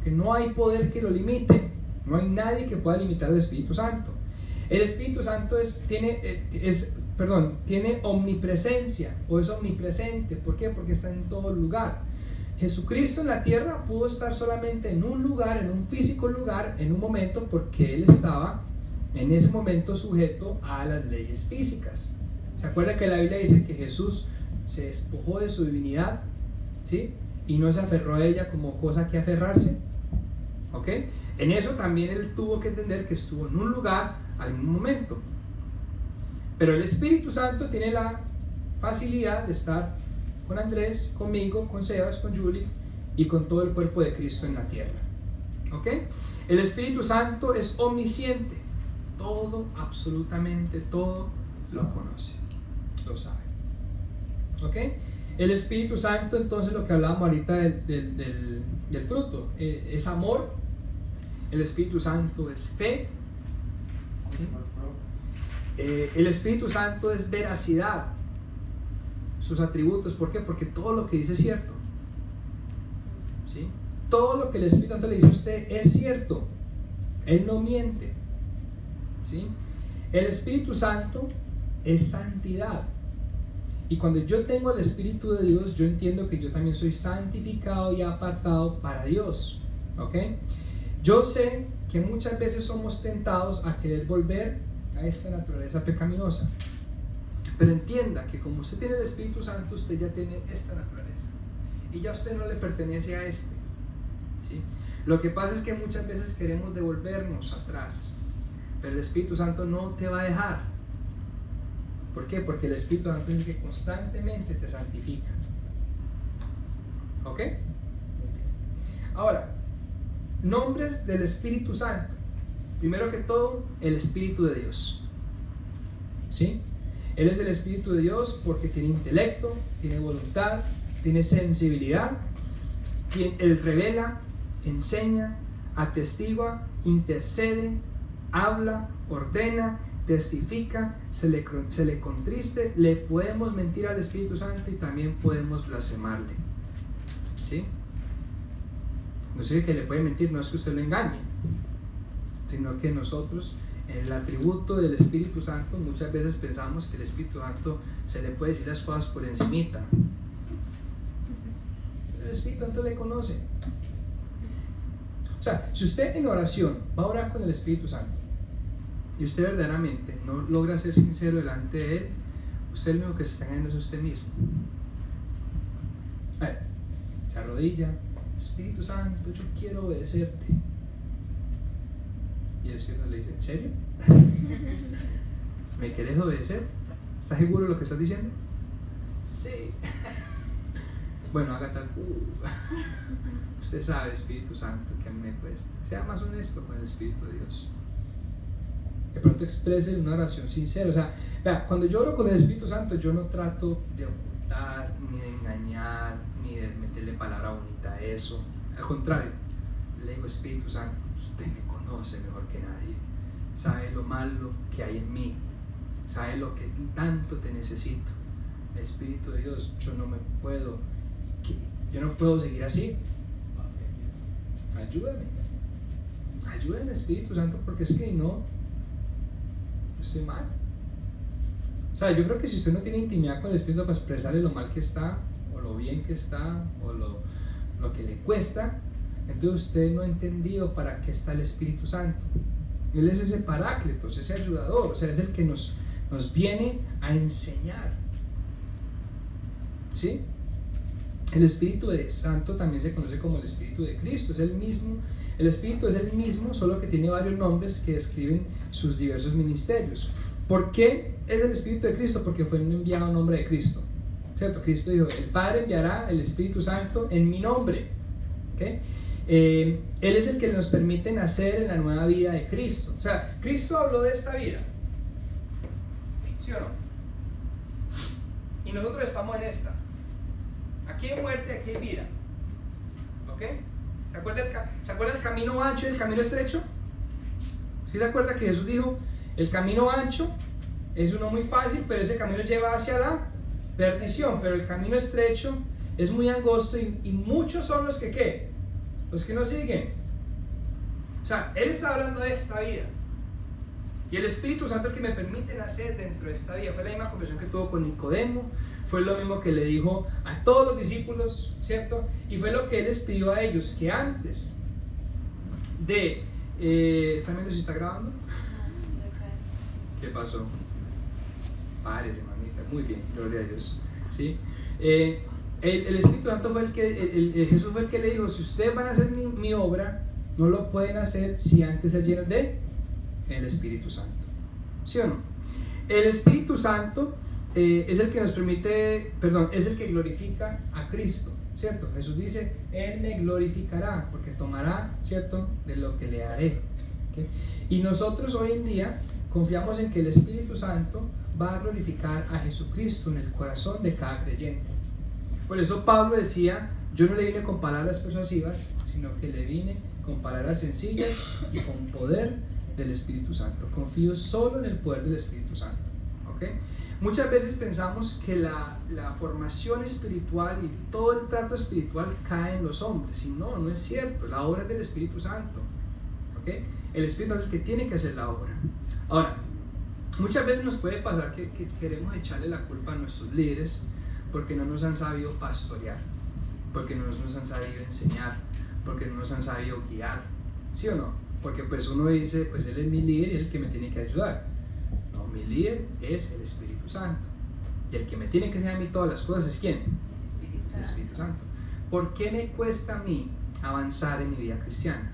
que no hay poder que lo limite. No hay nadie que pueda limitar al Espíritu Santo. El Espíritu Santo tiene omnipresencia o es omnipresente. ¿Por qué? Porque está en todo lugar. Jesucristo en la tierra pudo estar solamente en un lugar, en un físico lugar, en un momento, porque Él estaba en ese momento sujeto a las leyes físicas. ¿Se acuerda que la Biblia dice que Jesús se despojó de su divinidad? ¿Sí? Y no se aferró a ella como cosa que aferrarse. ¿Ok? En eso también Él tuvo que entender que estuvo en un lugar al mismo momento. Pero el Espíritu Santo tiene la facilidad de estar con Andrés, conmigo, con Sebas, con Julie y con todo el cuerpo de Cristo en la tierra. ¿Ok? El Espíritu Santo es omnisciente. Todo, absolutamente todo, lo conoce, lo sabe. ¿Ok? El Espíritu Santo, entonces, lo que hablábamos ahorita del fruto, es amor. El Espíritu Santo es fe. ¿Sí? El Espíritu Santo es veracidad. Sus atributos, ¿por qué? Porque todo lo que dice es cierto. ¿Sí? Todo lo que el Espíritu Santo le dice a usted es cierto. Él no miente. ¿Sí? El Espíritu Santo es santidad. Y cuando yo tengo el Espíritu de Dios, yo entiendo que yo también soy santificado y apartado para Dios. ¿Ok? Yo sé que muchas veces somos tentados a querer volver a esta naturaleza pecaminosa. Pero entienda que como usted tiene el Espíritu Santo, usted ya tiene esta naturaleza. Y ya usted no le pertenece a este. ¿Sí? Lo que pasa es que muchas veces queremos devolvernos atrás. Pero el Espíritu Santo no te va a dejar. ¿Por qué? Porque el Espíritu Santo es el que constantemente te santifica. ¿Ok? Ahora, nombres del Espíritu Santo. Primero que todo, el Espíritu de Dios. ¿Sí? Él es el Espíritu de Dios porque tiene intelecto, tiene voluntad, tiene sensibilidad. Él revela, enseña, atestigua, intercede, habla, ordena, testifica, se le contriste, le podemos mentir al Espíritu Santo y también podemos blasfemarle. ¿Sí? No sé que le puede mentir, no es que usted lo engañe, sino que nosotros, en el atributo del Espíritu Santo, muchas veces pensamos que el Espíritu Santo se le puede decir las cosas por encimita. El Espíritu Santo le conoce. O sea, si usted en oración va a orar con el Espíritu Santo y usted verdaderamente no logra ser sincero delante de Él, usted lo único que se está engañando es usted mismo. A ver, se arrodilla: Espíritu Santo, yo quiero obedecerte. Y el Espíritu le dice: ¿en serio? ¿Me querés obedecer? ¿Estás seguro de lo que estás diciendo? Sí. Bueno, haga tal. Usted sabe, Espíritu Santo, que a mí me cuesta. Sea más honesto con el Espíritu de Dios. De pronto exprese una oración sincera. O sea, vea, cuando yo oro con el Espíritu Santo, yo no trato de ocultar, ni de engañar, ni de meterle palabra bonita a eso. Al contrario, le digo: Espíritu Santo, usted me conoce mejor que nadie. Sabe lo malo que hay en mí. Sabe lo que tanto te necesito. Espíritu de Dios, yo no puedo seguir así. Ayúdame, Espíritu Santo, porque es que no estoy mal. O sea, yo creo que si usted no tiene intimidad con el Espíritu para expresarle lo mal que está, o lo bien que está, o lo que le cuesta, entonces usted no ha entendido para qué está el Espíritu Santo. Él es ese paráclitos, ese ayudador, o sea, es el que nos viene a enseñar. ¿Sí? El Espíritu de Santo también se conoce como el Espíritu de Cristo. Es el mismo, el Espíritu es el mismo, solo que tiene varios nombres que describen sus diversos ministerios. ¿Por qué es el Espíritu de Cristo? Porque fue un enviado en nombre de Cristo, ¿cierto? Cristo dijo: el Padre enviará el Espíritu Santo en mi nombre. ¿Okay? Él es el que nos permite nacer en la nueva vida de Cristo. O sea, Cristo habló de esta vida, ¿sí o no? Y nosotros estamos en esta. Aquí hay muerte, aquí hay vida. ¿Ok? ¿Se acuerda el camino ancho y el camino estrecho? ¿Sí se acuerda que Jesús dijo: el camino ancho es uno muy fácil, pero ese camino lleva hacia la perdición, pero el camino estrecho es muy angosto y muchos son los que ¿qué? Los que no siguen. O sea, Él está hablando de esta vida. Y el Espíritu Santo es el que me permite nacer dentro de esta vida. Fue la misma conversación que tuvo con Nicodemo, fue lo mismo que le dijo a todos los discípulos, ¿cierto? Y fue lo que Él les pidió a ellos, que antes de... ¿están viendo si está grabando? ¿Qué pasó? Párese, mamita. Muy bien, gloria a Dios. ¿Sí? El Espíritu Santo fue el que... Jesús fue el que le dijo: si ustedes van a hacer mi obra, no lo pueden hacer si antes se llenan de el Espíritu Santo. ¿Sí o no? El Espíritu Santo es el que nos permite, es el que glorifica a Cristo, ¿cierto? Jesús dice: Él me glorificará, porque tomará, ¿cierto?, de lo que le haré. ¿Okay? Y nosotros hoy en día confiamos en que el Espíritu Santo va a glorificar a Jesucristo en el corazón de cada creyente. Por eso Pablo decía: yo no le vine con palabras persuasivas, sino que le vine con palabras sencillas y con poder del Espíritu Santo. Confío solo en el poder del Espíritu Santo. ¿Okay? Muchas veces pensamos que la formación espiritual y todo el trato espiritual cae en los hombres, y no es cierto. La obra es del Espíritu Santo. ¿Okay? El Espíritu es el que tiene que hacer la obra. Ahora, muchas veces nos puede pasar que queremos echarle la culpa a nuestros líderes porque no nos han sabido pastorear, porque no nos han sabido enseñar, porque no nos han sabido guiar. ¿Sí o no? Porque pues uno dice: pues Él es mi líder y es el que me tiene que ayudar. No, mi líder es el Espíritu Santo, y el que me tiene que enseñar a mí todas las cosas es ¿quién? El Espíritu Santo. ¿Por qué me cuesta a mí avanzar en mi vida cristiana?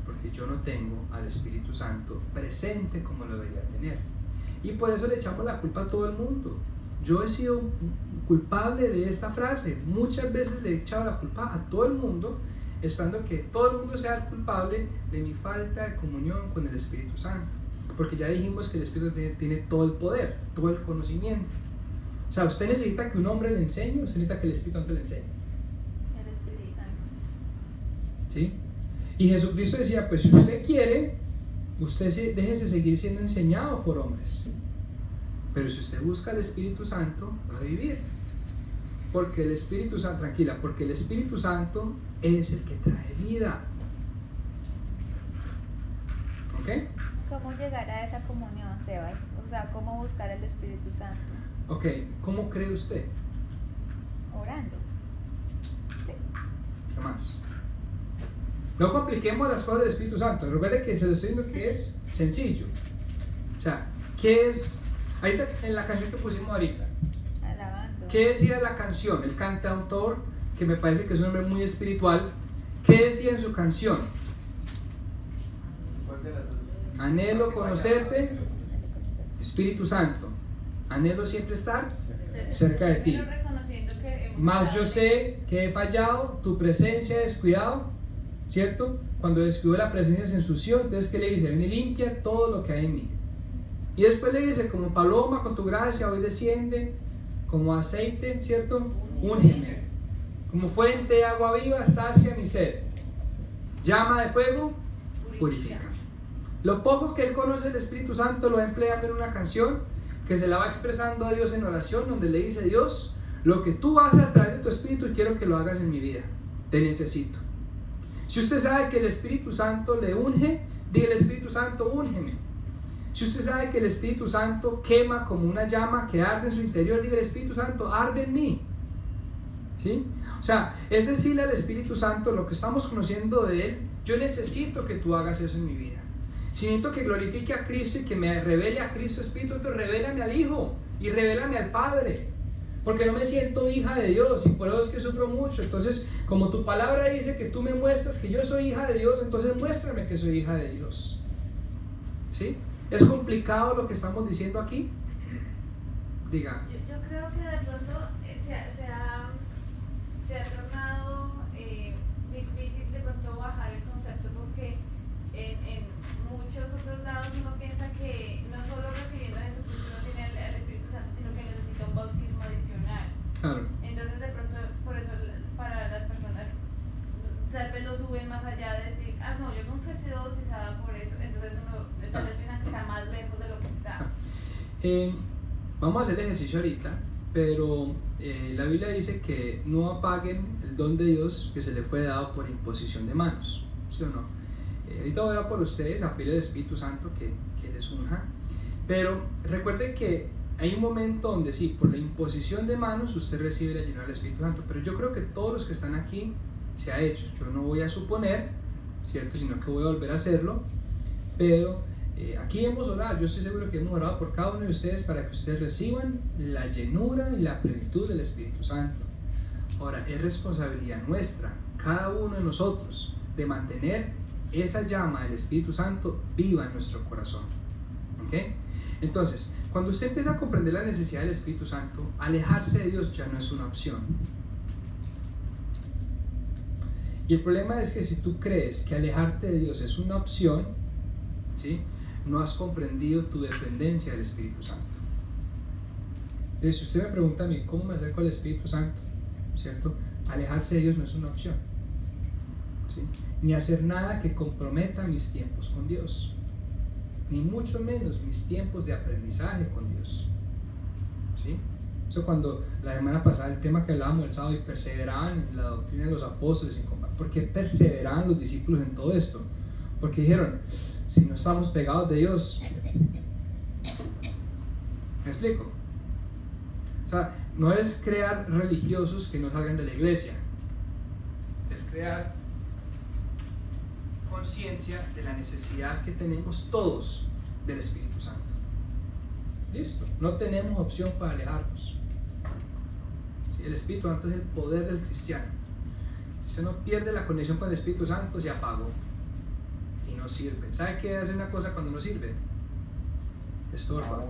Porque yo no tengo al Espíritu Santo presente como lo debería tener, y por eso le echamos la culpa a todo el mundo. Yo he sido culpable de esta frase. Muchas veces le he echado la culpa a todo el mundo, esperando que todo el mundo sea el culpable de mi falta de comunión con el Espíritu Santo, porque ya dijimos que el Espíritu tiene todo el poder, todo el conocimiento. O sea, usted necesita que un hombre le enseñe, usted necesita que el Espíritu Santo le enseñe. El Espíritu Santo. ¿Sí? Y Jesucristo decía: pues si usted quiere usted déjese seguir siendo enseñado por hombres. Pero si usted busca al Espíritu Santo, va a vivir. Porque el Espíritu Santo, tranquila, porque el Espíritu Santo es el que trae vida. ¿Ok? ¿Cómo llegar a esa comunión, Sebas? O sea, ¿cómo buscar al Espíritu Santo? Ok, ¿cómo cree usted? Orando. Sí. ¿Qué más? No compliquemos las cosas del Espíritu Santo. Recuerde que se lo estoy diciendo que es sencillo. O sea, ¿qué es? Ahorita en la canción que pusimos ahorita, Alabando. ¿qué decía la canción? El cantautor, que me parece que es un hombre muy espiritual, ¿qué decía en su canción? ¿Cuál de las dos? Anhelo conocerte, Espíritu Santo. Anhelo siempre estar cerca de ti. Primero reconociendo que hemos Mas estado yo sé que he fallado, tu presencia he descuidado, ¿cierto? Cuando descuidó la presencia se ensució, entonces ¿qué le dice? Ven y limpia todo lo que hay en mí. Y después le dice, como paloma con tu gracia hoy desciende, como aceite, ¿cierto? Úngeme. Como fuente de agua viva, sacia mi sed. Llama de fuego, purifica. Lo poco que él conoce del Espíritu Santo lo va empleando en una canción que se la va expresando a Dios en oración, donde le dice: Dios, lo que tú haces a través de tu Espíritu quiero que lo hagas en mi vida, te necesito. Si usted sabe que el Espíritu Santo le unge, diga: el Espíritu Santo, úngeme. Si usted sabe que el Espíritu Santo quema como una llama que arde en su interior, diga: el Espíritu Santo, arde en mí. ¿Sí? O sea, es decirle al Espíritu Santo lo que estamos conociendo de Él: yo necesito que tú hagas eso en mi vida. Si necesito que glorifique a Cristo y que me revele a Cristo, Espíritu Santo, revélame al Hijo y revélame al Padre. Porque no me siento hija de Dios y por eso es que sufro mucho. Entonces, como tu palabra dice que tú me muestras que yo soy hija de Dios, entonces muéstrame que soy hija de Dios. ¿Sí? ¿Es complicado lo que estamos diciendo aquí? Diga. Yo creo que de pronto se ha tornado difícil de pronto bajar el concepto, porque en muchos otros lados uno piensa que no solo recibiendo a Jesucristo uno tiene al Espíritu Santo, sino que necesita un bautismo adicional. Claro. Entonces de pronto por eso para las personas tal vez lo suben más allá de decir: ah, no, yo nunca he sido bautizada por eso. Entonces uno tal vez piensa que está más lejos de lo que está. Vamos a hacer el ejercicio ahorita, pero la Biblia dice que no apaguen el don de Dios que se le fue dado por imposición de manos, ¿sí o no? Ahorita voy a orar por ustedes, a pedir al Espíritu Santo que les unja, pero recuerden que hay un momento donde sí, por la imposición de manos usted recibe la llenura del Espíritu Santo, pero yo creo que todos los que están aquí se ha hecho. Yo no voy a suponer, ¿cierto?, sino que voy a volver a hacerlo, pero aquí hemos orado. Yo estoy seguro que hemos orado por cada uno de ustedes para que ustedes reciban la llenura y la plenitud del Espíritu Santo. Ahora, es responsabilidad nuestra, cada uno de nosotros, de mantener esa llama del Espíritu Santo viva en nuestro corazón. ¿Ok? Entonces, cuando usted empieza a comprender la necesidad del Espíritu Santo, alejarse de Dios ya no es una opción. Y el problema es que si tú crees que alejarte de Dios es una opción, ¿sí?, no has comprendido tu dependencia del Espíritu Santo. Entonces, si usted me pregunta a mí cómo me acerco al Espíritu Santo, ¿cierto?, alejarse de Dios no es una opción, ¿sí?, ni hacer nada que comprometa mis tiempos con Dios, ni mucho menos mis tiempos de aprendizaje con Dios, ¿sí? Eso cuando la semana pasada el tema que hablábamos el sábado, y perseveraban en la doctrina de los apóstoles, ¿por qué perseveraban los discípulos en todo esto? Porque dijeron: si no estamos pegados de Dios. ¿Me explico? O sea, no es crear religiosos que no salgan de la iglesia, es crear conciencia de la necesidad que tenemos todos del Espíritu Santo. Listo, no tenemos opción para alejarnos. ¿Sí? El Espíritu Santo es el poder del cristiano. Si usted no pierde la conexión con el Espíritu Santo, se apagó y no sirve. ¿Sabe qué hace una cosa cuando no sirve? Estorba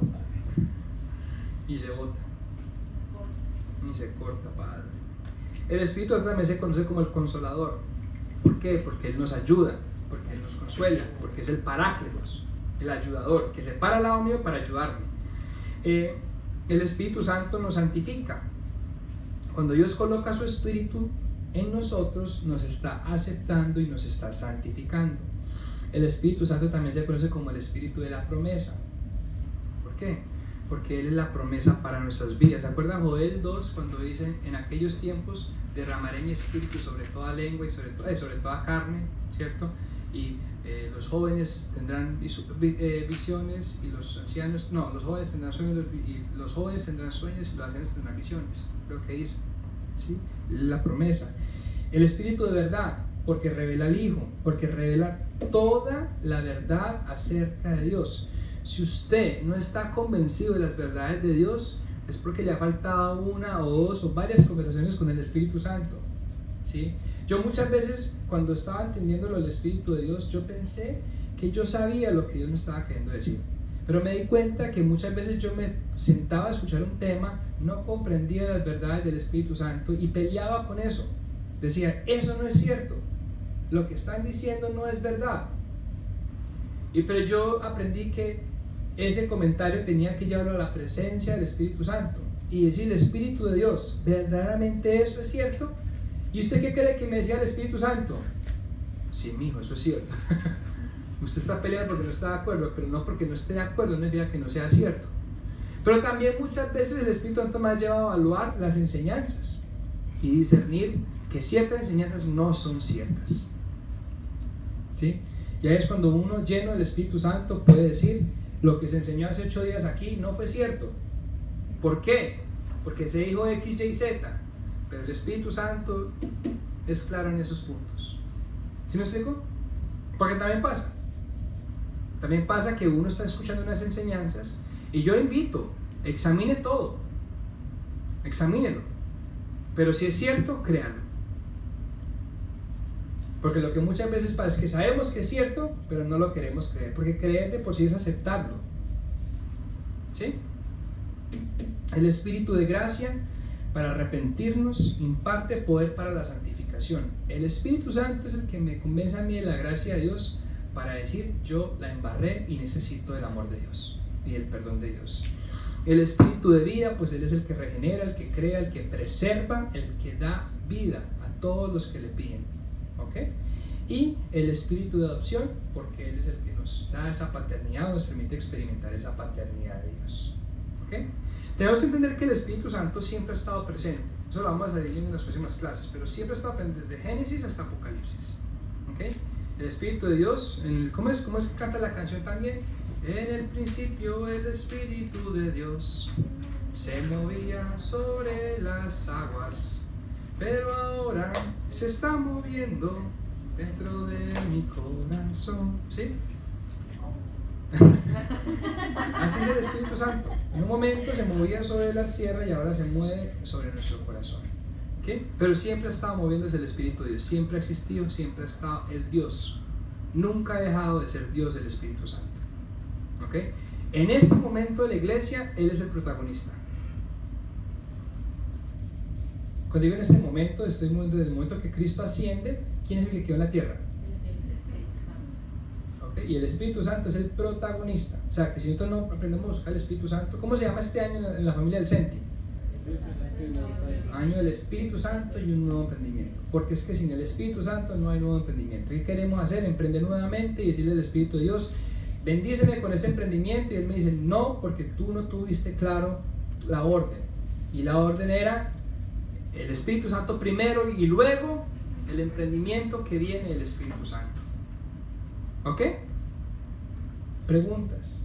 y se bota y se corta, Padre. El Espíritu Santo también se conoce como el Consolador. ¿Por qué? Porque Él nos ayuda, porque Él nos consuela, porque es el Paráclitos, el ayudador, que se para al lado mío para ayudarme. El Espíritu Santo nos santifica. Cuando Dios coloca su Espíritu en nosotros, nos está aceptando y nos está santificando. El Espíritu Santo también se conoce como el Espíritu de la promesa. ¿Por qué? Porque Él es la promesa para nuestras vidas. ¿Se acuerdan Joel 2 cuando dice, en aquellos tiempos derramaré mi espíritu sobre toda lengua y sobre toda carne, ¿cierto? Y los jóvenes tendrán visiones y los ancianos, no, los jóvenes tendrán sueños y los jóvenes tendrán sueños y los ancianos tendrán visiones, creo que dice, ¿sí? La promesa. El Espíritu de verdad, porque revela al Hijo, porque revela toda la verdad acerca de Dios. Si usted no está convencido de las verdades de Dios, es porque le ha faltado una o dos o varias conversaciones con el Espíritu Santo, ¿sí? Yo muchas veces cuando estaba entendiendo lo del Espíritu de Dios, yo pensé que yo sabía lo que Dios me estaba queriendo decir, pero me di cuenta que muchas veces yo me sentaba a escuchar un tema, no comprendía las verdades del Espíritu Santo y peleaba con eso. Decía, eso no es cierto, lo que están diciendo no es verdad. Pero yo aprendí que ese comentario tenía que llevarlo a la presencia del Espíritu Santo y decirle, Espíritu de Dios, ¿verdaderamente eso es cierto? ¿Y usted qué cree que me decía el Espíritu Santo? Sí, mijo, eso es cierto. Usted está peleando porque no está de acuerdo, pero no porque no esté de acuerdo no significa que no sea cierto. Pero también muchas veces el Espíritu Santo me ha llevado a evaluar las enseñanzas y discernir que ciertas enseñanzas no son ciertas, ¿sí? Y ahí es cuando uno lleno del Espíritu Santo puede decir, lo que se enseñó hace 8 días aquí no fue cierto. ¿Por qué? Porque se dijo X, Y, Z, pero el Espíritu Santo es claro en esos puntos. ¿Sí me explico? Porque también pasa que uno está escuchando unas enseñanzas y yo invito, examine todo, examínelo, pero si es cierto, créalo. Porque lo que muchas veces pasa es que sabemos que es cierto, pero no lo queremos creer, porque creer de por sí es aceptarlo, ¿sí? El Espíritu de gracia para arrepentirnos imparte poder para la santificación. El Espíritu Santo es el que me convence a mí de la gracia de Dios para decir, yo la embarré y necesito el amor de Dios y el perdón de Dios. El Espíritu de vida, pues Él es el que regenera, el que crea, el que preserva, el que da vida a todos los que le piden. ¿Okay? Y el Espíritu de adopción, porque Él es el que nos da esa paternidad, nos permite experimentar esa paternidad de Dios. ¿Okay? Tenemos que entender que el Espíritu Santo siempre ha estado presente. Eso lo vamos a ver en las próximas clases, pero siempre ha estado presente desde Génesis hasta Apocalipsis. ¿Okay? El Espíritu de Dios, ¿cómo es que canta la canción también? En el principio el Espíritu de Dios se movía sobre las aguas, pero ahora se está moviendo dentro de mi corazón, ¿sí? Así es el Espíritu Santo. En un momento se movía sobre la sierra y ahora se mueve sobre nuestro corazón, ¿okay? Pero siempre ha estado moviéndose el Espíritu de Dios, siempre ha existido, siempre ha estado, es Dios. Nunca ha dejado de ser Dios el Espíritu Santo, ¿okay? En este momento de la iglesia, Él es el protagonista. Cuando digo en este momento, estoy moviendo desde el momento que Cristo asciende. ¿Quién es el que quedó en la tierra? El Espíritu Santo. ¿Okay? Y el Espíritu Santo es el protagonista. O sea, que si nosotros no aprendemos a buscar el Espíritu Santo, ¿cómo se llama este año en la familia del Senti? Año del Espíritu Santo y un nuevo emprendimiento. Porque es que sin el Espíritu Santo no hay nuevo emprendimiento. ¿Qué queremos hacer? Emprender nuevamente y decirle al Espíritu de Dios, bendíceme con este emprendimiento. Y Él me dice, no, porque tú no tuviste claro la orden. Y la orden era el Espíritu Santo primero y luego el emprendimiento que viene del Espíritu Santo. ¿Ok? Preguntas,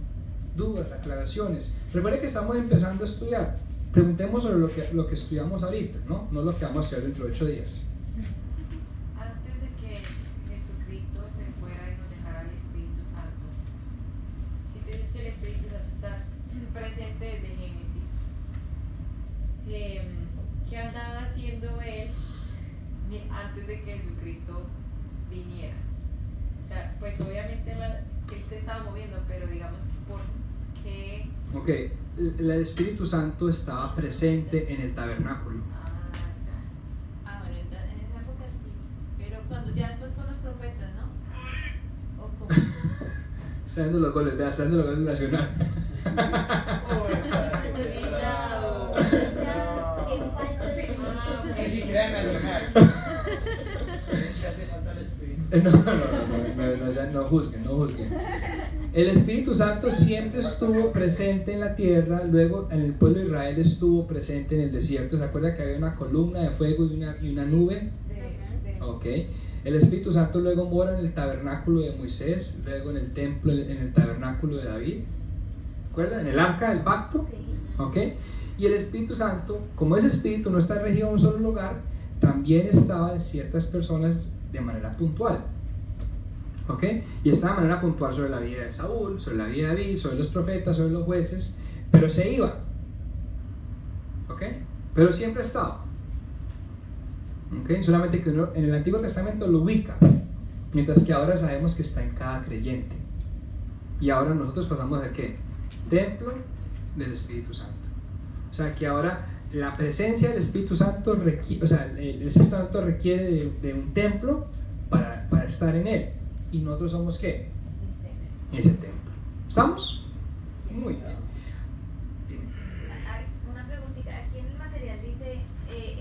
dudas, aclaraciones. Recuerde que estamos empezando a estudiar. Preguntemos sobre lo que estudiamos ahorita, ¿no? No lo que vamos a estudiar dentro de 8 días. Antes de que Jesucristo se fuera y nos dejara el Espíritu Santo, si tú dices que el Espíritu Santo está presente desde Génesis, ¿qué andaba haciendo Él antes de que Jesucristo viniera? O sea, pues obviamente Él se estaba moviendo, pero digamos, ¿por qué? Ok, el Espíritu Santo estaba presente en el tabernáculo. Bueno, en esa época sí, pero cuando ya después con los profetas, ¿no? ¿O cómo? Está dando los goles, vea, está dando los goles nacional. Ni siquiera nacional. ¿Qué hace falta el Espíritu? No. no juzguen. El Espíritu Santo siempre estuvo presente en la tierra, luego en el pueblo de Israel estuvo presente en el desierto. ¿Se acuerda que había una columna de fuego y una nube? Ok. El Espíritu Santo luego mora en el tabernáculo de Moisés, luego en el templo, en el tabernáculo de David. ¿Recuerdan? En el arca del pacto. Ok. Y el Espíritu Santo, como ese Espíritu no está regido en un solo lugar, también estaba en ciertas personas de manera puntual. ¿Ok? Y estaba de manera puntual sobre la vida de Saúl, sobre la vida de David, sobre los profetas, sobre los jueces, pero se iba. ¿Ok? Pero siempre estaba. ¿Ok? Solamente que uno en el Antiguo Testamento lo ubica, mientras que ahora sabemos que está en cada creyente. Y ahora nosotros pasamos a ser ¿qué? Templo del Espíritu Santo. O sea que ahora la presencia del Espíritu Santo requiere, el Espíritu Santo requiere de un templo para estar en él. Y nosotros somos ¿qué? Ese templo. ¿Estamos? Muy bien. Una preguntita. Aquí en el material dice,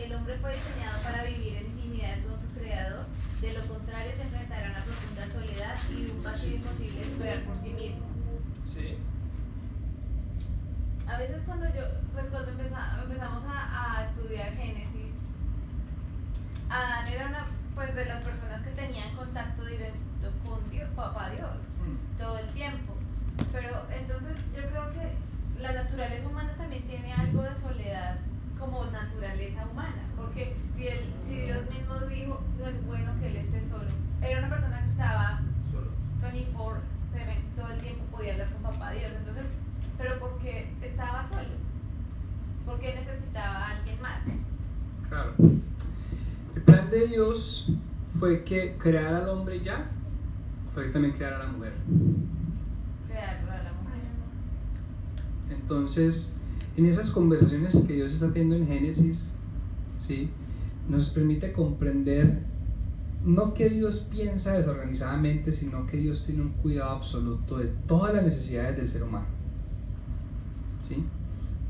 el hombre fue diseñado para vivir en intimidad con su creador. De lo contrario se enfrentará a una profunda soledad y un vacío imposible de superar por sí mismo. Sí. A veces cuando empezamos a estudiar Génesis, Adán era una de las personas que tenían contacto directo con Dios, Papá Dios, todo el tiempo. Pero entonces yo creo que la naturaleza humana también tiene algo de soledad como naturaleza humana, porque si Dios mismo dijo, no es bueno que él esté solo. Era una persona que estaba 24/7, todo el tiempo podía hablar con Papá Dios. Entonces, pero ¿por qué estaba solo? ¿Por qué necesitaba a alguien más? Claro. El plan de Dios fue que creara al hombre ya, o fue que también creara a la mujer. Crear a la mujer. Entonces, en esas conversaciones que Dios está teniendo en Génesis, ¿sí? Nos permite comprender no que Dios piensa desorganizadamente, sino que Dios tiene un cuidado absoluto de todas las necesidades del ser humano. ¿Sí?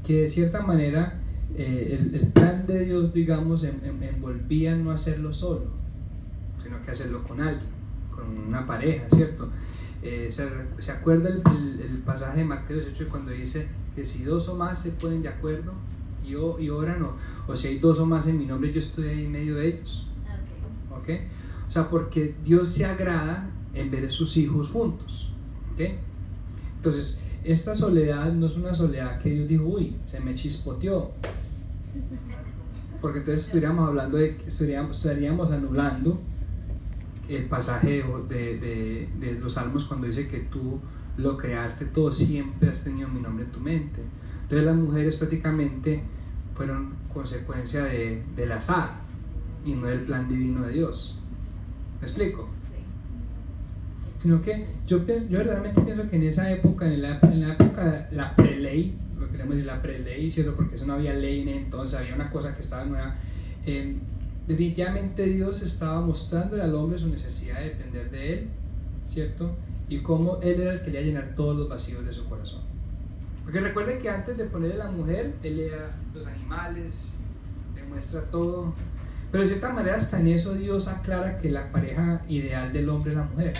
Que de cierta manera el plan de Dios, digamos, envolvía no hacerlo solo, sino que hacerlo con alguien, con una pareja, ¿cierto? ¿Se acuerda el pasaje de Mateo 18 cuando dice que si dos o más se ponen de acuerdo y oran, o si hay dos o más en mi nombre, yo estoy ahí en medio de ellos? ¿Ok? O sea, porque Dios se agrada en ver a sus hijos juntos. ¿Ok? Entonces, esta soledad no es una soledad que Dios dijo, uy, se me chispoteó. Porque entonces estaríamos anulando el pasaje de los Salmos cuando dice que tú lo creaste todo, siempre has tenido mi nombre en tu mente. Entonces las mujeres prácticamente fueron consecuencia del azar y no del plan divino de Dios. ¿Me explico? Sino que yo verdaderamente pienso que en esa época, en la época de la preley, lo que queremos decir la preley, ¿cierto? Porque eso no había ley en entonces, había una cosa que estaba nueva. Definitivamente Dios estaba mostrándole al hombre su necesidad de depender de él, ¿cierto? Y cómo él era el que le iba a llenar todos los vacíos de su corazón. Porque recuerden que antes de ponerle a la mujer, él le da los animales, le muestra todo. Pero de cierta manera hasta en eso Dios aclara que la pareja ideal del hombre es la mujer.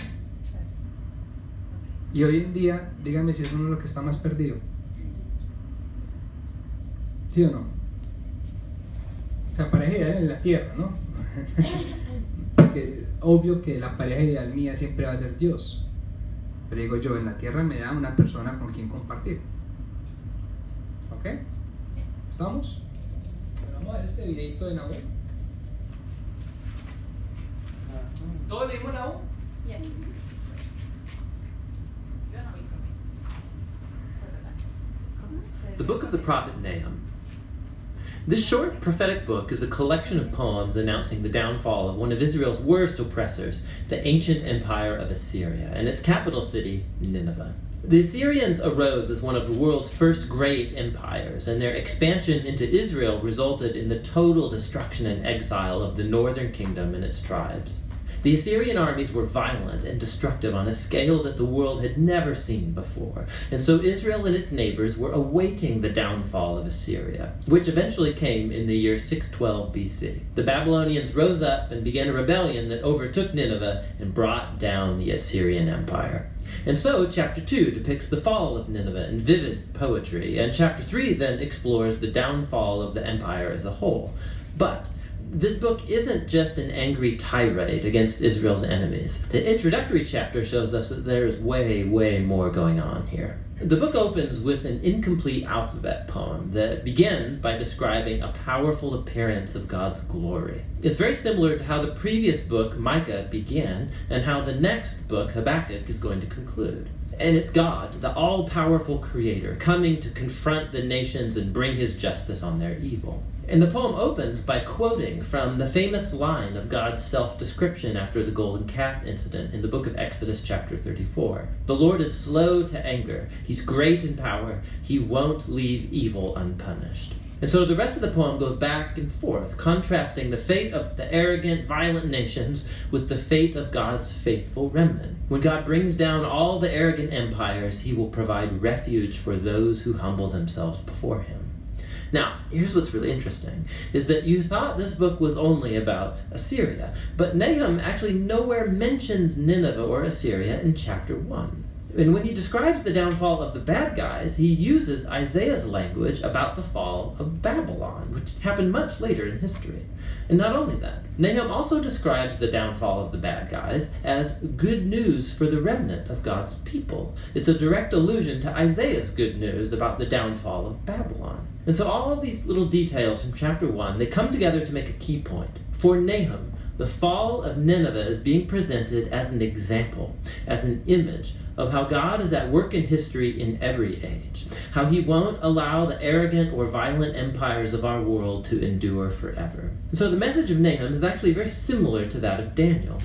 Y hoy en día, díganme si es uno de los que está más perdido. ¿Sí o no? O sea, pareja ideal en la tierra, ¿no? Porque obvio que la pareja ideal mía siempre va a ser Dios. Pero digo yo, en la tierra me da una persona con quien compartir. ¿Ok? ¿Estamos? Bueno, vamos a ver este videito de Nahum. ¿Todos leímos Nahum? Yes. The book of the prophet Nahum. This short prophetic book is a collection of poems announcing the downfall of one of Israel's worst oppressors, the ancient empire of Assyria, and its capital city, Nineveh. The Assyrians arose as one of the world's first great empires, and their expansion into Israel resulted in the total destruction and exile of the northern kingdom and its tribes. The Assyrian armies were violent and destructive on a scale that the world had never seen before. And so Israel and its neighbors were awaiting the downfall of Assyria, which eventually came in the year 612 BC. The Babylonians rose up and began a rebellion that overtook Nineveh and brought down the Assyrian Empire. And so, chapter 2 depicts the fall of Nineveh in vivid poetry, and chapter 3 then explores the downfall of the empire as a whole. But this book isn't just an angry tirade against Israel's enemies. The introductory chapter shows us that there is way, way more going on here. The book opens with an incomplete alphabet poem that begins by describing a powerful appearance of God's glory. It's very similar to how the previous book, Micah, began, and how the next book, Habakkuk, is going to conclude. And it's God, the all-powerful creator, coming to confront the nations and bring his justice on their evil. And the poem opens by quoting from the famous line of God's self-description after the golden calf incident in the book of Exodus chapter 34. The Lord is slow to anger. He's great in power. He won't leave evil unpunished. And so the rest of the poem goes back and forth, contrasting the fate of the arrogant, violent nations with the fate of God's faithful remnant. When God brings down all the arrogant empires, he will provide refuge for those who humble themselves before him. Now, here's what's really interesting, is that you thought this book was only about Assyria, but Nahum actually nowhere mentions Nineveh or Assyria in chapter 1. And when he describes the downfall of the bad guys, he uses Isaiah's language about the fall of Babylon, which happened much later in history. And not only that, Nahum also describes the downfall of the bad guys as good news for the remnant of God's people. It's a direct allusion to Isaiah's good news about the downfall of Babylon. And so all of these little details from chapter 1, they come together to make a key point. For Nahum, the fall of Nineveh is being presented as an example, as an image of how God is at work in history in every age, how he won't allow the arrogant or violent empires of our world to endure forever. And so the message of Nahum is actually very similar to that of Daniel.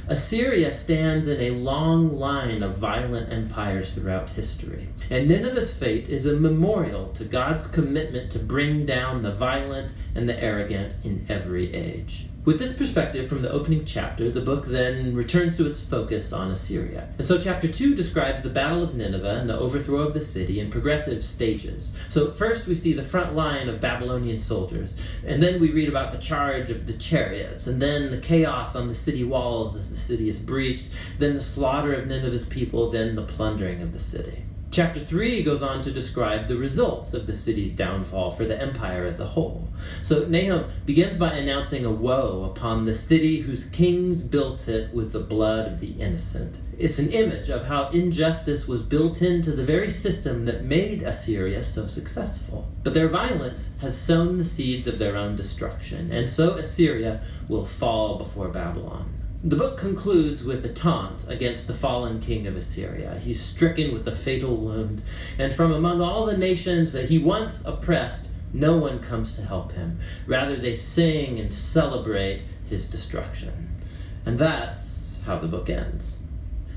Assyria stands in a long line of violent empires throughout history, and Nineveh's fate is a memorial to God's commitment to bring down the violent and the arrogant in every age. With this perspective from the opening chapter, the book then returns to its focus on Assyria. And so chapter 2 describes the Battle of Nineveh and the overthrow of the city in progressive stages. So first we see the front line of Babylonian soldiers, and then we read about the charge of the chariots, and then the chaos on the city walls as the city is breached, then the slaughter of Nineveh's people, then the plundering of the city. Chapter 3 goes on to describe the results of the city's downfall for the empire as a whole. So Nahum begins by announcing a woe upon the city whose kings built it with the blood of the innocent. It's an image of how injustice was built into the very system that made Assyria so successful. But their violence has sown the seeds of their own destruction, and so Assyria will fall before Babylon. The book concludes with a taunt against the fallen king of Assyria. He's stricken with the fatal wound, and from among all the nations that he once oppressed, no one comes to help him. Rather, they sing and celebrate his destruction. And that's how the book ends.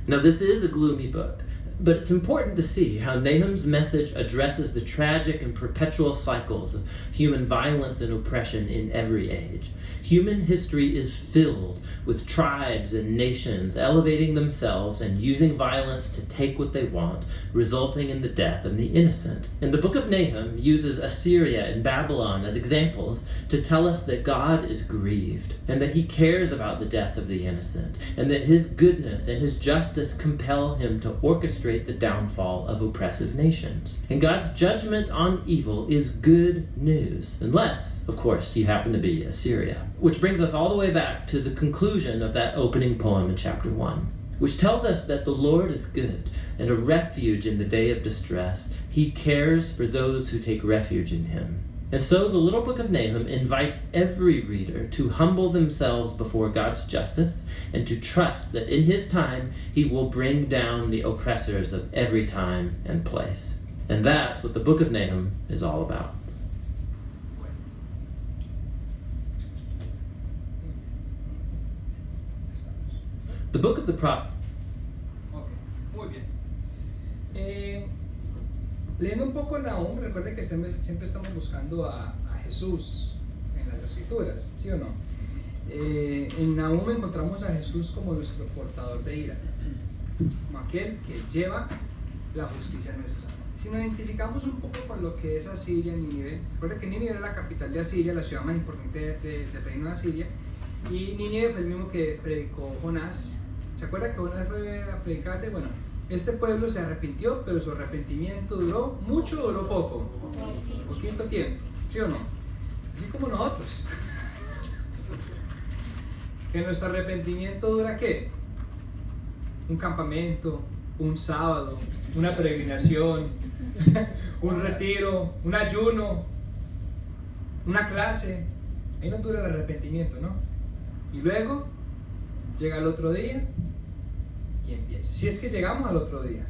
Now, this is a gloomy book, but it's important to see how Nahum's message addresses the tragic and perpetual cycles of human violence and oppression in every age. Human history is filled with tribes and nations elevating themselves and using violence to take what they want, resulting in the death of the innocent. And the book of Nahum uses Assyria and Babylon as examples to tell us that God is grieved, and that he cares about the death of the innocent, and that his goodness and his justice compel him to orchestrate the downfall of oppressive nations. And God's judgment on evil is good news, unless, of course, you happen to be Assyria. Which brings us all the way back to the conclusion of that opening poem in chapter 1, which tells us that the Lord is good and a refuge in the day of distress. He cares for those who take refuge in him. And so the little book of Nahum invites every reader to humble themselves before God's justice and to trust that in his time he will bring down the oppressors of every time and place. And that's what the book of Nahum is all about. The book of the prophet. Okay, muy bien. Leyendo un poco Nahum, recuerden que siempre estamos buscando a Jesús en las Escrituras, ¿sí o no? En Nahum encontramos a Jesús como nuestro portador de ira, como aquel que lleva la justicia nuestra. Si nos identificamos un poco con lo que es Asiria, Nínive, recuerda que Nínive era la capital de Asiria, la ciudad más importante del reino de Asiria, y Nínive fue el mismo que predicó Jonás. ¿Se acuerda que Jonás fue a predicarle? Bueno, este pueblo se arrepintió, pero su arrepentimiento duró mucho o duró poco, poquito tiempo, ¿sí o no? Así como nosotros. Que nuestro arrepentimiento dura ¿qué? Un campamento, un sábado, una peregrinación, un retiro, un ayuno, una clase. Ahí no dura el arrepentimiento, ¿no? Y luego llega el otro día y empieza. Si es que llegamos al otro día.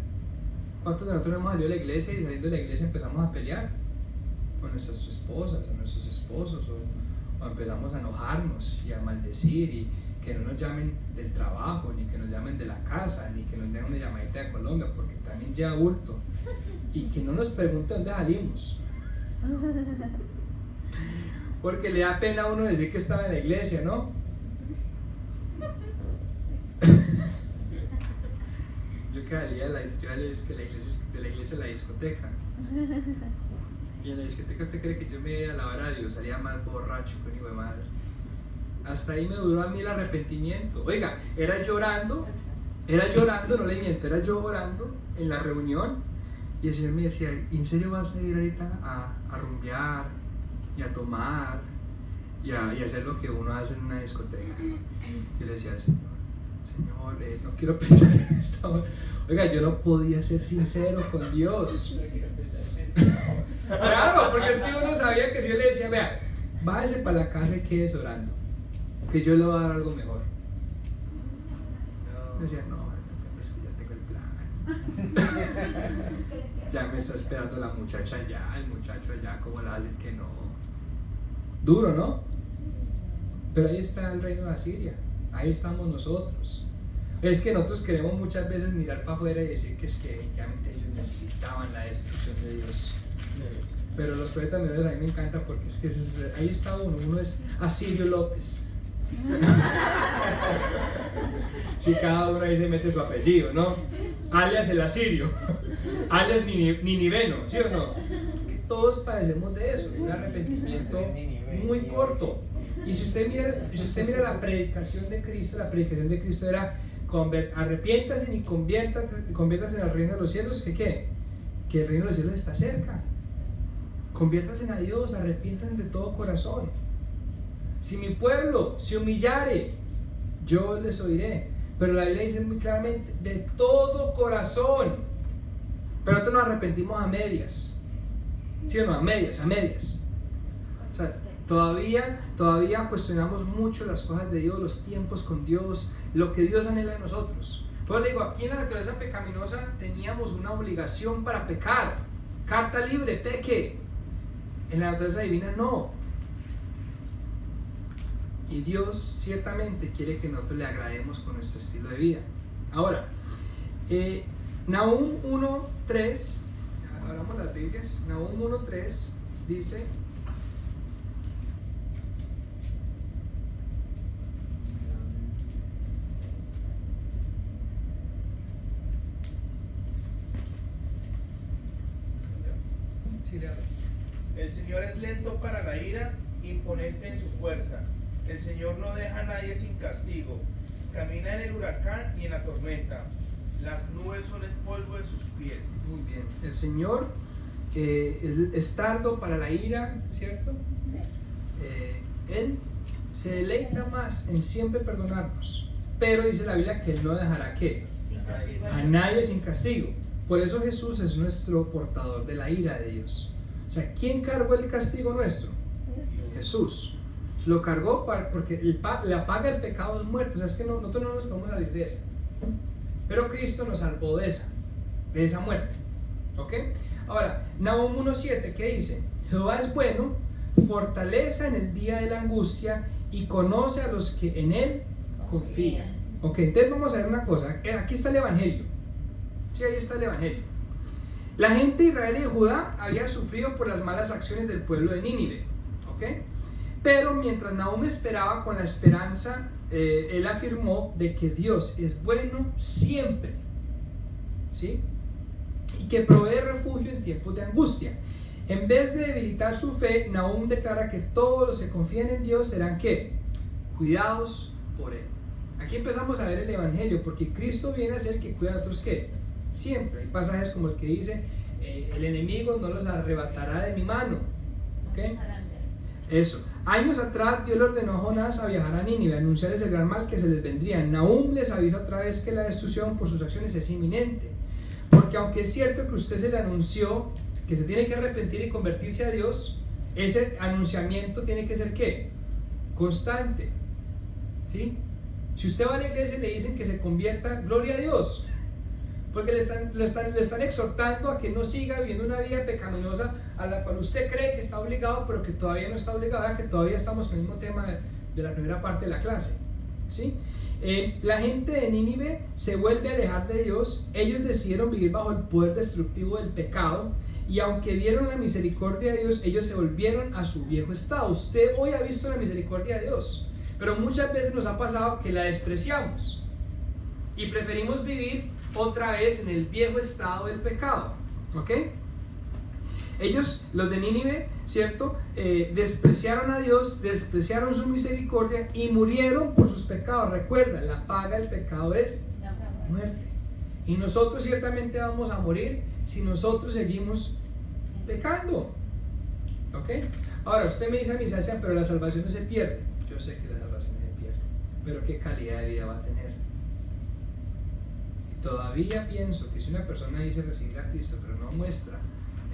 ¿Cuántos de nosotros hemos salido de la iglesia y saliendo de la iglesia empezamos a pelear con nuestras esposas o nuestros esposos, o empezamos a enojarnos y a maldecir, y que no nos llamen del trabajo, ni que nos llamen de la casa, ni que nos den una llamadita de Colombia porque también lleva bulto, y que no nos pregunten dónde salimos porque le da pena a uno decir que estaba en la iglesia, ¿no? Yo que salía de la iglesia a la discoteca, y en la discoteca usted cree que yo me iba a lavar a Dios, salía más borracho que un hijo de madre. Hasta ahí me duró a mí el arrepentimiento. Oiga, era llorando, no le miento, era llorando en la reunión, y el Señor me decía, ¿en serio vas a ir ahorita a rumbear y a tomar y a hacer lo que uno hace en una discoteca? Y le decía al Señor, no quiero pensar en esto. Oiga, yo no podía ser sincero con Dios. Claro, porque es que uno sabía que si yo le decía, vea, váyase para la casa y quédese orando, que yo le voy a dar algo mejor. Decía, no, pues ya tengo el plan. Ya me está esperando la muchacha allá, el muchacho allá, ¿cómo le va a decir que no? Duro, ¿no? Pero ahí está el reino de Asiria, ahí estamos nosotros. Es que nosotros queremos muchas veces mirar para afuera y decir que es que efectivamente ellos necesitaban la destrucción de Dios. Pero los profetas menores a mí me encanta porque es que ahí está uno es Asirio López. Si cada uno ahí se mete su apellido, ¿no? Alias el asirio, alias niniveno, ¿sí o no? Que todos padecemos de eso, de un arrepentimiento muy corto. Y si usted mira la predicación de Cristo era arrepiéntase y conviértase en el reino de los cielos. Que el reino de los cielos está cerca. Conviértase a Dios, arrepiéntanse de todo corazón. Si mi pueblo se humillare, yo les oiré. Pero la Biblia dice muy claramente, de todo corazón. Pero nosotros nos arrepentimos a medias. ¿Sí o no? A medias. O sea, todavía cuestionamos mucho las cosas de Dios, los tiempos con Dios, lo que Dios anhela de nosotros. Pues le digo, aquí en la naturaleza pecaminosa teníamos una obligación para pecar. Carta libre, peque. En la naturaleza divina no. Y Dios ciertamente quiere que nosotros le agrademos con nuestro estilo de vida. Ahora, Nahum 1:3, abramos las Biblias. Nahum 1:3 dice: el Señor es lento para la ira, imponente en su fuerza. El Señor no deja a nadie sin castigo. Camina en el huracán y en la tormenta. Las nubes son el polvo de sus pies. Muy bien. El Señor es tardo para la ira, ¿cierto? Sí. Él se deleita más en siempre perdonarnos. Pero dice la Biblia que Él no dejará ¿qué? A nadie sin castigo. Por eso Jesús es nuestro portador de la ira de Dios. O sea, ¿quién cargó el castigo nuestro? Jesús. Lo cargó porque la paga del pecado es muerte. O sea, es que nosotros no nos podemos salir de esa. Pero Cristo nos salvó de esa muerte. ¿Ok? Ahora, Nahum 1:7, ¿qué dice? Jehová es bueno, fortaleza en el día de la angustia y conoce a los que en Él confían. Ok, entonces vamos a ver una cosa. Aquí está el Evangelio. Sí, ahí está el Evangelio. La gente de Israel y de Judá había sufrido por las malas acciones del pueblo de Nínive. ¿Ok? Pero mientras Nahum esperaba con la esperanza, él afirmó de que Dios es bueno siempre, ¿sí? Y que provee refugio en tiempos de angustia. En vez de debilitar su fe, Nahum declara que todos los que confían en Dios serán ¿qué? Cuidados por Él. Aquí empezamos a ver el Evangelio, porque Cristo viene a ser el que cuida a otros ¿qué? Siempre. Hay pasajes como el que dice, el enemigo no los arrebatará de mi mano. ¿Okay? Eso. Años atrás Dios le ordenó a Jonás a viajar a Nínive, a anunciarles el gran mal que se les vendría. Nahum les avisa otra vez que la destrucción por sus acciones es inminente. Porque aunque es cierto que usted se le anunció que se tiene que arrepentir y convertirse a Dios, ese anunciamiento tiene que ser ¿qué? Constante. ¿Sí? Si usted va a la iglesia y le dicen que se convierta, gloria a Dios, porque le están exhortando a que no siga viviendo una vida pecaminosa a la cual usted cree que está obligado, pero que todavía no está obligado, que todavía estamos con el mismo tema de la primera parte de la clase, ¿sí? La gente de Nínive se vuelve a alejar de Dios. Ellos decidieron vivir bajo el poder destructivo del pecado, y aunque vieron la misericordia de Dios, ellos se volvieron a su viejo estado. Usted hoy ha visto la misericordia de Dios, pero muchas veces nos ha pasado que la despreciamos y preferimos vivir otra vez en el viejo estado del pecado. ¿Ok? Ellos, los de Nínive, ¿cierto? Despreciaron a Dios, despreciaron su misericordia y murieron por sus pecados. Recuerda, la paga del pecado es muerte. Y nosotros ciertamente vamos a morir si nosotros seguimos pecando. ¿Ok? Ahora, usted me dice a mí, Sebastián, pero la salvación no se pierde. Yo sé que la salvación no se pierde, pero ¿qué calidad de vida va a tener? Y todavía pienso que si una persona dice recibir a Cristo, pero no muestra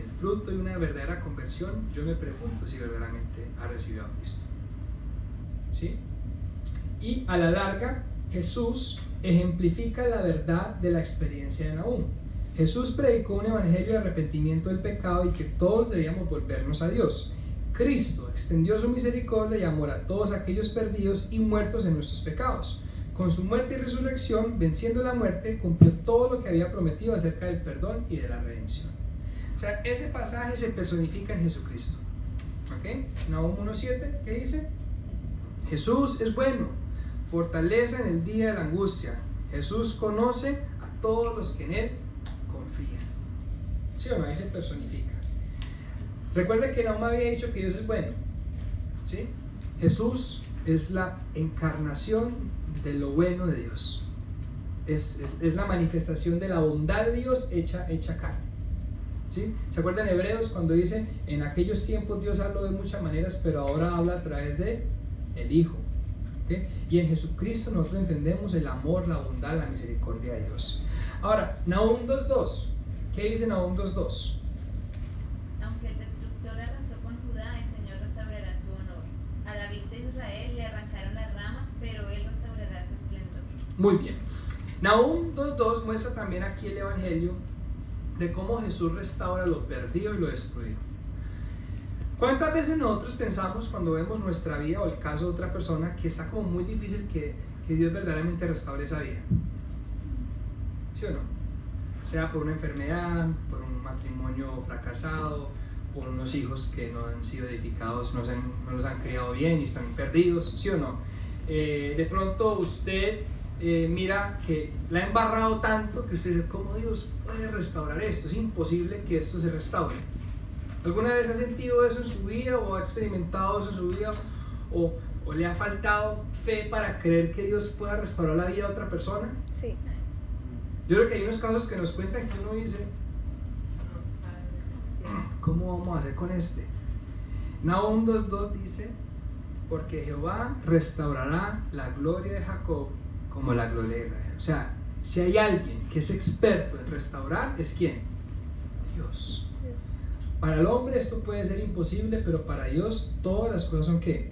el fruto de una verdadera conversión, yo me pregunto si verdaderamente ha recibido a Cristo. ¿Sí? Y a la larga, Jesús ejemplifica la verdad de la experiencia de Nahum. Jesús predicó un evangelio de arrepentimiento del pecado y que todos debíamos volvernos a Dios. Cristo extendió su misericordia y amor a todos aquellos perdidos y muertos en nuestros pecados. Con su muerte y resurrección, venciendo la muerte, cumplió todo lo que había prometido acerca del perdón y de la redención. O sea, ese pasaje se personifica en Jesucristo. ¿Ok? Nahum 1:7, ¿qué dice? Jesús es bueno, fortaleza en el día de la angustia. Jesús conoce a todos los que en Él confían. ¿Sí o no? Ahí se personifica. Recuerda que Nahum había dicho que Dios es bueno. ¿Sí? Jesús es la encarnación de lo bueno de Dios. Es la manifestación de la bondad de Dios hecha carne. ¿Sí? ¿Se acuerdan en Hebreos cuando dice en aquellos tiempos Dios habló de muchas maneras, pero ahora habla a través de el Hijo? ¿Okay? Y en Jesucristo nosotros entendemos el amor, la bondad, la misericordia de Dios. Ahora, Nahum 2:2. ¿Qué dice Nahum 2:2? Aunque el destructor arrasó con Judá, el Señor restaurará su honor. A la vid de Israel le arrancaron las ramas, pero Él restaurará su esplendor. Muy bien. Nahum 2:2 muestra también aquí el evangelio de cómo Jesús restaura lo perdido y lo destruido. ¿Cuántas veces nosotros pensamos cuando vemos nuestra vida o el caso de otra persona que está como muy difícil que Dios verdaderamente restaure esa vida? ¿Sí o no? Sea por una enfermedad, por un matrimonio fracasado, por unos hijos que no han sido edificados, no los han criado bien y están perdidos, ¿sí o no? De pronto usted mira que la ha embarrado tanto que usted dice, ¿cómo Dios puede restaurar esto? Es imposible que esto se restaure. ¿Alguna vez ha sentido eso en su vida o ha experimentado eso en su vida o le ha faltado fe para creer que Dios pueda restaurar la vida de otra persona? Sí. Yo creo que hay unos casos que nos cuentan que uno dice, ¿cómo vamos a hacer con este? Nahum 2:2 dice, porque Jehová restaurará la gloria de Jacob como la gloria de Israel. O sea, si hay alguien que es experto en restaurar, ¿es quién? Dios. Para el hombre esto puede ser imposible, pero para Dios todas las cosas son ¿qué?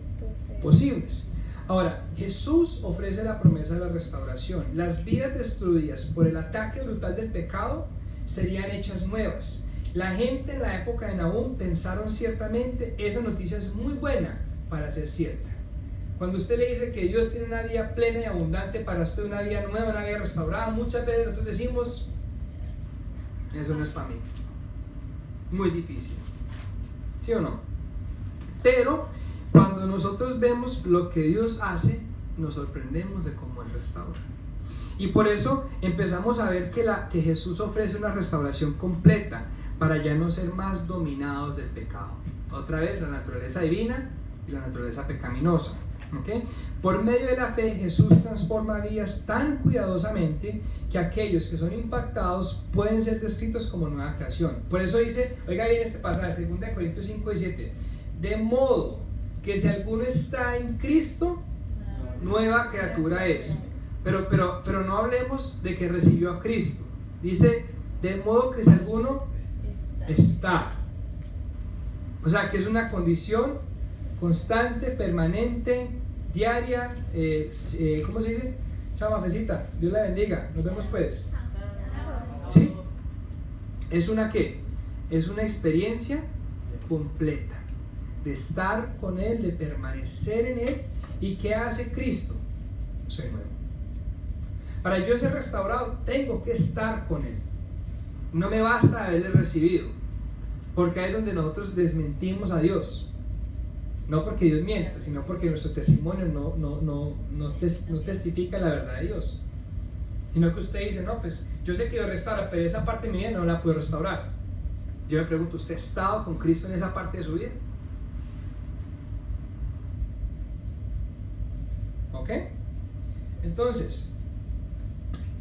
Posibles. Ahora, Jesús ofrece la promesa de la restauración. Las vidas destruidas por el ataque brutal del pecado serían hechas nuevas. La gente en la época de Nahum pensaron ciertamente, esa noticia es muy buena para ser cierta. Cuando usted le dice que Dios tiene una vida plena y abundante para usted, una vida nueva, una vida restaurada, muchas veces nosotros decimos, eso no es para mí. Muy difícil. ¿Sí o no? Pero cuando nosotros vemos lo que Dios hace, nos sorprendemos de cómo Él restaura. Y por eso empezamos a ver que Jesús ofrece una restauración completa para ya no ser más dominados del pecado. Otra vez, la naturaleza divina y la naturaleza pecaminosa. ¿Okay? Por medio de la fe, Jesús transforma vidas tan cuidadosamente que aquellos que son impactados pueden ser descritos como nueva creación. Por eso dice, oiga bien este pasaje, 2 Corintios 5:17, de modo que si alguno está en Cristo, nueva criatura es. Pero no hablemos de que recibió a Cristo. Dice, de modo que si alguno está. O sea, que es una condición constante, permanente, diaria. ¿Cómo se dice? Chama, Fecita, Dios la bendiga. Nos vemos pues. ¿Sí? ¿Es una qué? Es una experiencia completa de estar con Él, de permanecer en Él. ¿Y qué hace Cristo? Soy nuevo. Para yo ser restaurado, tengo que estar con Él. No me basta haberle recibido, porque ahí es donde nosotros desmentimos a Dios. No porque Dios mienta, sino porque nuestro testimonio no testifica la verdad de Dios. Sino que usted dice, no, pues yo sé que Dios restaura, pero esa parte de mi vida no la puedo restaurar. Yo me pregunto, ¿usted ha estado con Cristo en esa parte de su vida? ¿Ok? Entonces,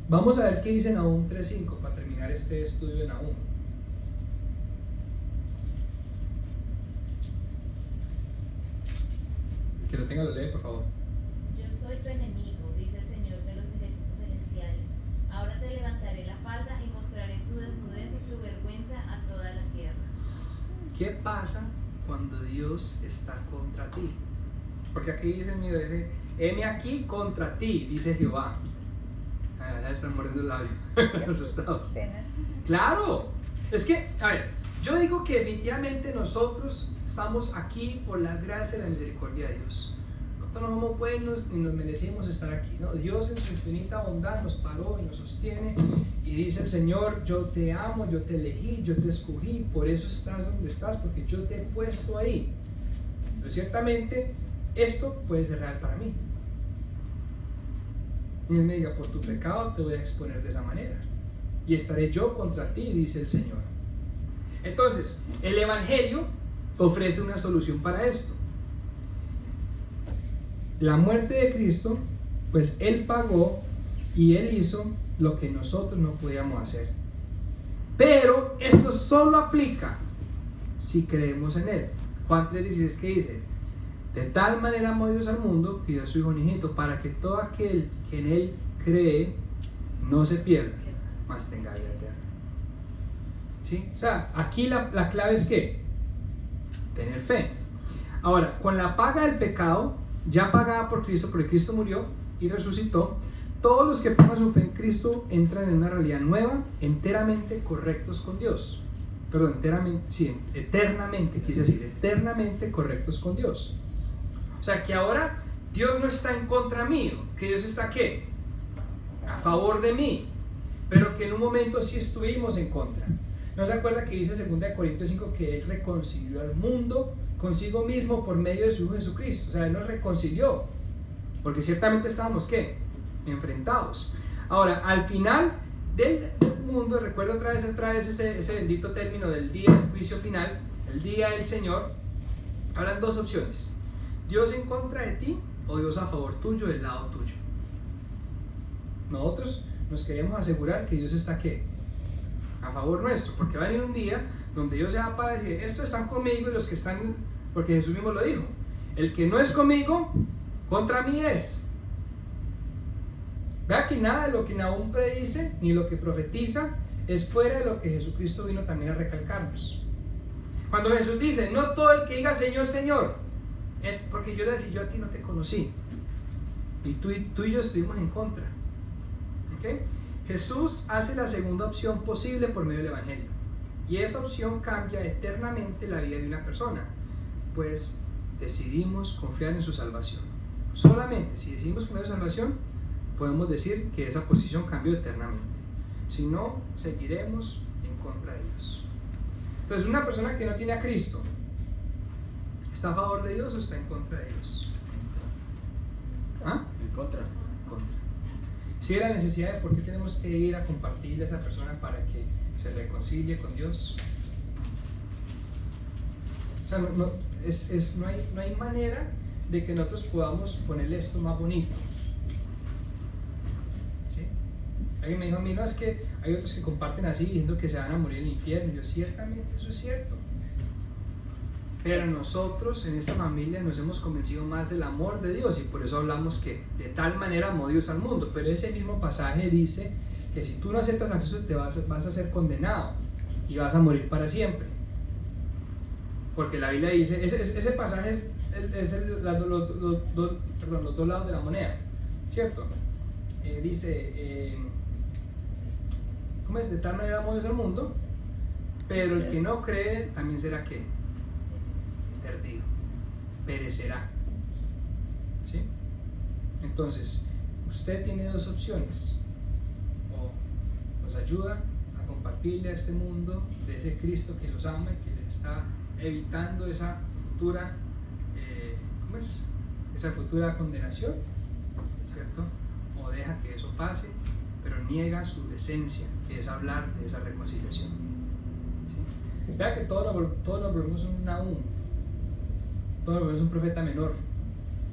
vamos a ver qué dice Nahum 3:5 para terminar este estudio de Nahum. El que lo tenga lo lee, por favor. Yo soy tu enemigo, dice el Señor de los ejércitos celestiales. Ahora te levantaré la falda y mostraré tu desnudez y tu vergüenza a toda la tierra. ¿Qué pasa cuando Dios está contra ti? Porque aquí dice, mira, dice, heme aquí contra ti, dice Jehová. Ya están mordiendo el labio, asustados. Claro, es que, a ver, yo digo que definitivamente nosotros estamos aquí por la gracia y la misericordia de Dios. Nosotros no somos buenos ni nos merecemos estar aquí, ¿no? Dios en su infinita bondad nos paró y nos sostiene y dice el Señor, yo te amo, yo te elegí, yo te escogí, por eso estás donde estás, porque yo te he puesto ahí. Pero ciertamente esto puede ser real para mí. Y me diga, por tu pecado te voy a exponer de esa manera y estaré yo contra ti, dice el Señor. Entonces, el Evangelio ofrece una solución para esto. La muerte de Cristo, pues Él pagó y Él hizo lo que nosotros no podíamos hacer. Pero esto solo aplica si creemos en Él. Juan 3:16, ¿qué dice? De tal manera amó Dios al mundo que dio a su Hijo unigénito para que todo aquel que en Él cree no se pierda, mas tenga vida eterna. ¿Sí? O sea, aquí la clave es ¿qué? Tener fe. Ahora, con la paga del pecado ya pagada por Cristo, porque Cristo murió y resucitó, todos los que pongan su fe en Cristo entran en una realidad nueva, enteramente correctos con Dios. Perdón, eternamente, quise decir, eternamente correctos con Dios. O sea, que ahora Dios no está en contra mío, que Dios está ¿qué? A favor de mí, pero que en un momento sí estuvimos en contra. ¿No se acuerda que dice 2 Corintios 5 que Él reconcilió al mundo consigo mismo por medio de su Hijo Jesucristo? O sea, Él nos reconcilió, porque ciertamente estábamos ¿qué? Enfrentados. Ahora, al final del mundo, recuerda otra vez ese bendito término del día del juicio final, el día del Señor, habrán dos opciones: Dios en contra de ti o Dios a favor tuyo, del lado tuyo. Nosotros nos queremos asegurar que Dios está ¿qué? A favor nuestro, porque va a venir un día donde Dios se va para decir, estos están conmigo y los que están, porque Jesús mismo lo dijo, el que no es conmigo, contra mí es. Vea que nada de lo que Nahum predice, ni lo que profetiza, es fuera de lo que Jesucristo vino también a recalcarnos. Cuando Jesús dice, no todo el que diga Señor, Señor, porque yo le decía, yo a ti no te conocí, y tú y yo estuvimos en contra. ¿Okay? Jesús hace la segunda opción posible por medio del Evangelio, y esa opción cambia eternamente la vida de una persona, pues decidimos confiar en su salvación. Solamente si decidimos confiar en su salvación podemos decir que esa posición cambió eternamente. Si no, seguiremos en contra de Dios. Entonces, una persona que no tiene a Cristo ¿Está a favor de Dios o está en contra de Dios? ¿Ah? En contra. Contra. Si hay la necesidad de por qué tenemos que ir a compartirle a esa persona para que se reconcilie con Dios. O sea, no hay manera de que nosotros podamos ponerle esto más bonito. ¿Sí? Alguien me dijo a mí, no, es que hay otros que comparten así diciendo que se van a morir en el infierno. Y yo, ciertamente, eso es cierto. Pero nosotros en esta familia nos hemos convencido más del amor de Dios y por eso hablamos que de tal manera amó Dios al mundo. Pero ese mismo pasaje dice que si tú no aceptas a Jesús te vas a ser condenado y vas a morir para siempre. Porque la Biblia dice, ese pasaje es los dos lados de la moneda, ¿cierto? Dice, ¿cómo es? De tal manera amó Dios al mundo, pero el que no cree también será ¿qué? Perdido, perecerá. ¿Sí? Entonces, usted tiene dos opciones: o nos ayuda a compartirle a este mundo de ese Cristo que los ama y que les está evitando esa futura ¿cómo es? Esa futura condenación, ¿cierto? O deja que eso pase, pero niega su decencia, que es hablar de esa reconciliación. ¿Sí? Vea que todos nos volvemos un Nahum, todos nos volvemos un profeta menor.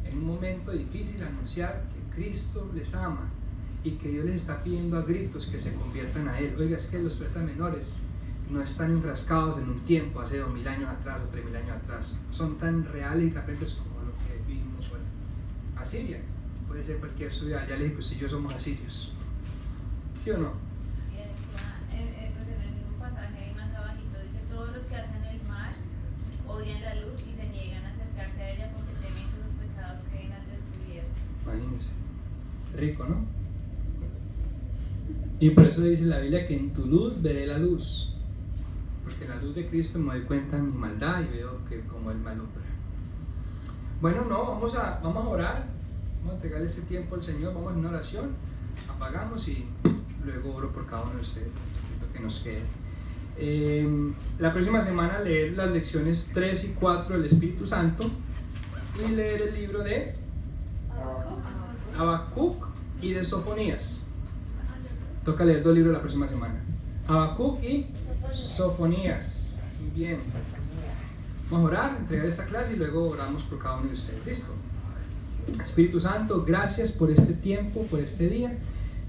En un momento difícil anunciar que Cristo les ama y que Dios les está pidiendo a gritos que se conviertan a Él. Oiga, es que los profetas menores no están enfrascados en un tiempo hace 2000 años atrás o 3000 años atrás, son tan reales y tan presentes como lo que vivimos hoy. Asiria puede ser cualquier ciudad, ya les dije que usted y yo somos asirios, ¿sí o no? Pues en el mismo pasaje ahí más abajito dice: todos los que hacen el mal odian la luz y se niegan a acercarse a ella porque temen que sus pecados queden al descubierto. Imagínense, rico, ¿no? Y por eso dice la Biblia que en tu luz veré la luz, porque en la luz de Cristo me doy cuenta de mi maldad y veo que como Él me alumbra. Bueno, no, vamos a orar, vamos a entregarle este tiempo al Señor, vamos a una oración, apagamos y luego oro por cada uno de ustedes, lo que nos quede. La próxima semana leer las lecciones 3 y 4 del Espíritu Santo y leer el libro de Habacuc y de Sofonías. Toca leer 2 libros la próxima semana: Habacuc y Sofonías. Bien, vamos a orar, entregar esta clase y luego oramos por cada uno de ustedes. ¿Listo? Espíritu Santo, gracias por este tiempo, por este día.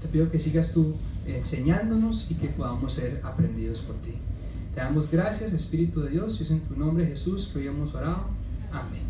Te pido que sigas tú enseñándonos y que podamos ser aprendidos por ti. Te damos gracias, Espíritu de Dios, y es en tu nombre, Jesús, que hoy hemos orado. Amén.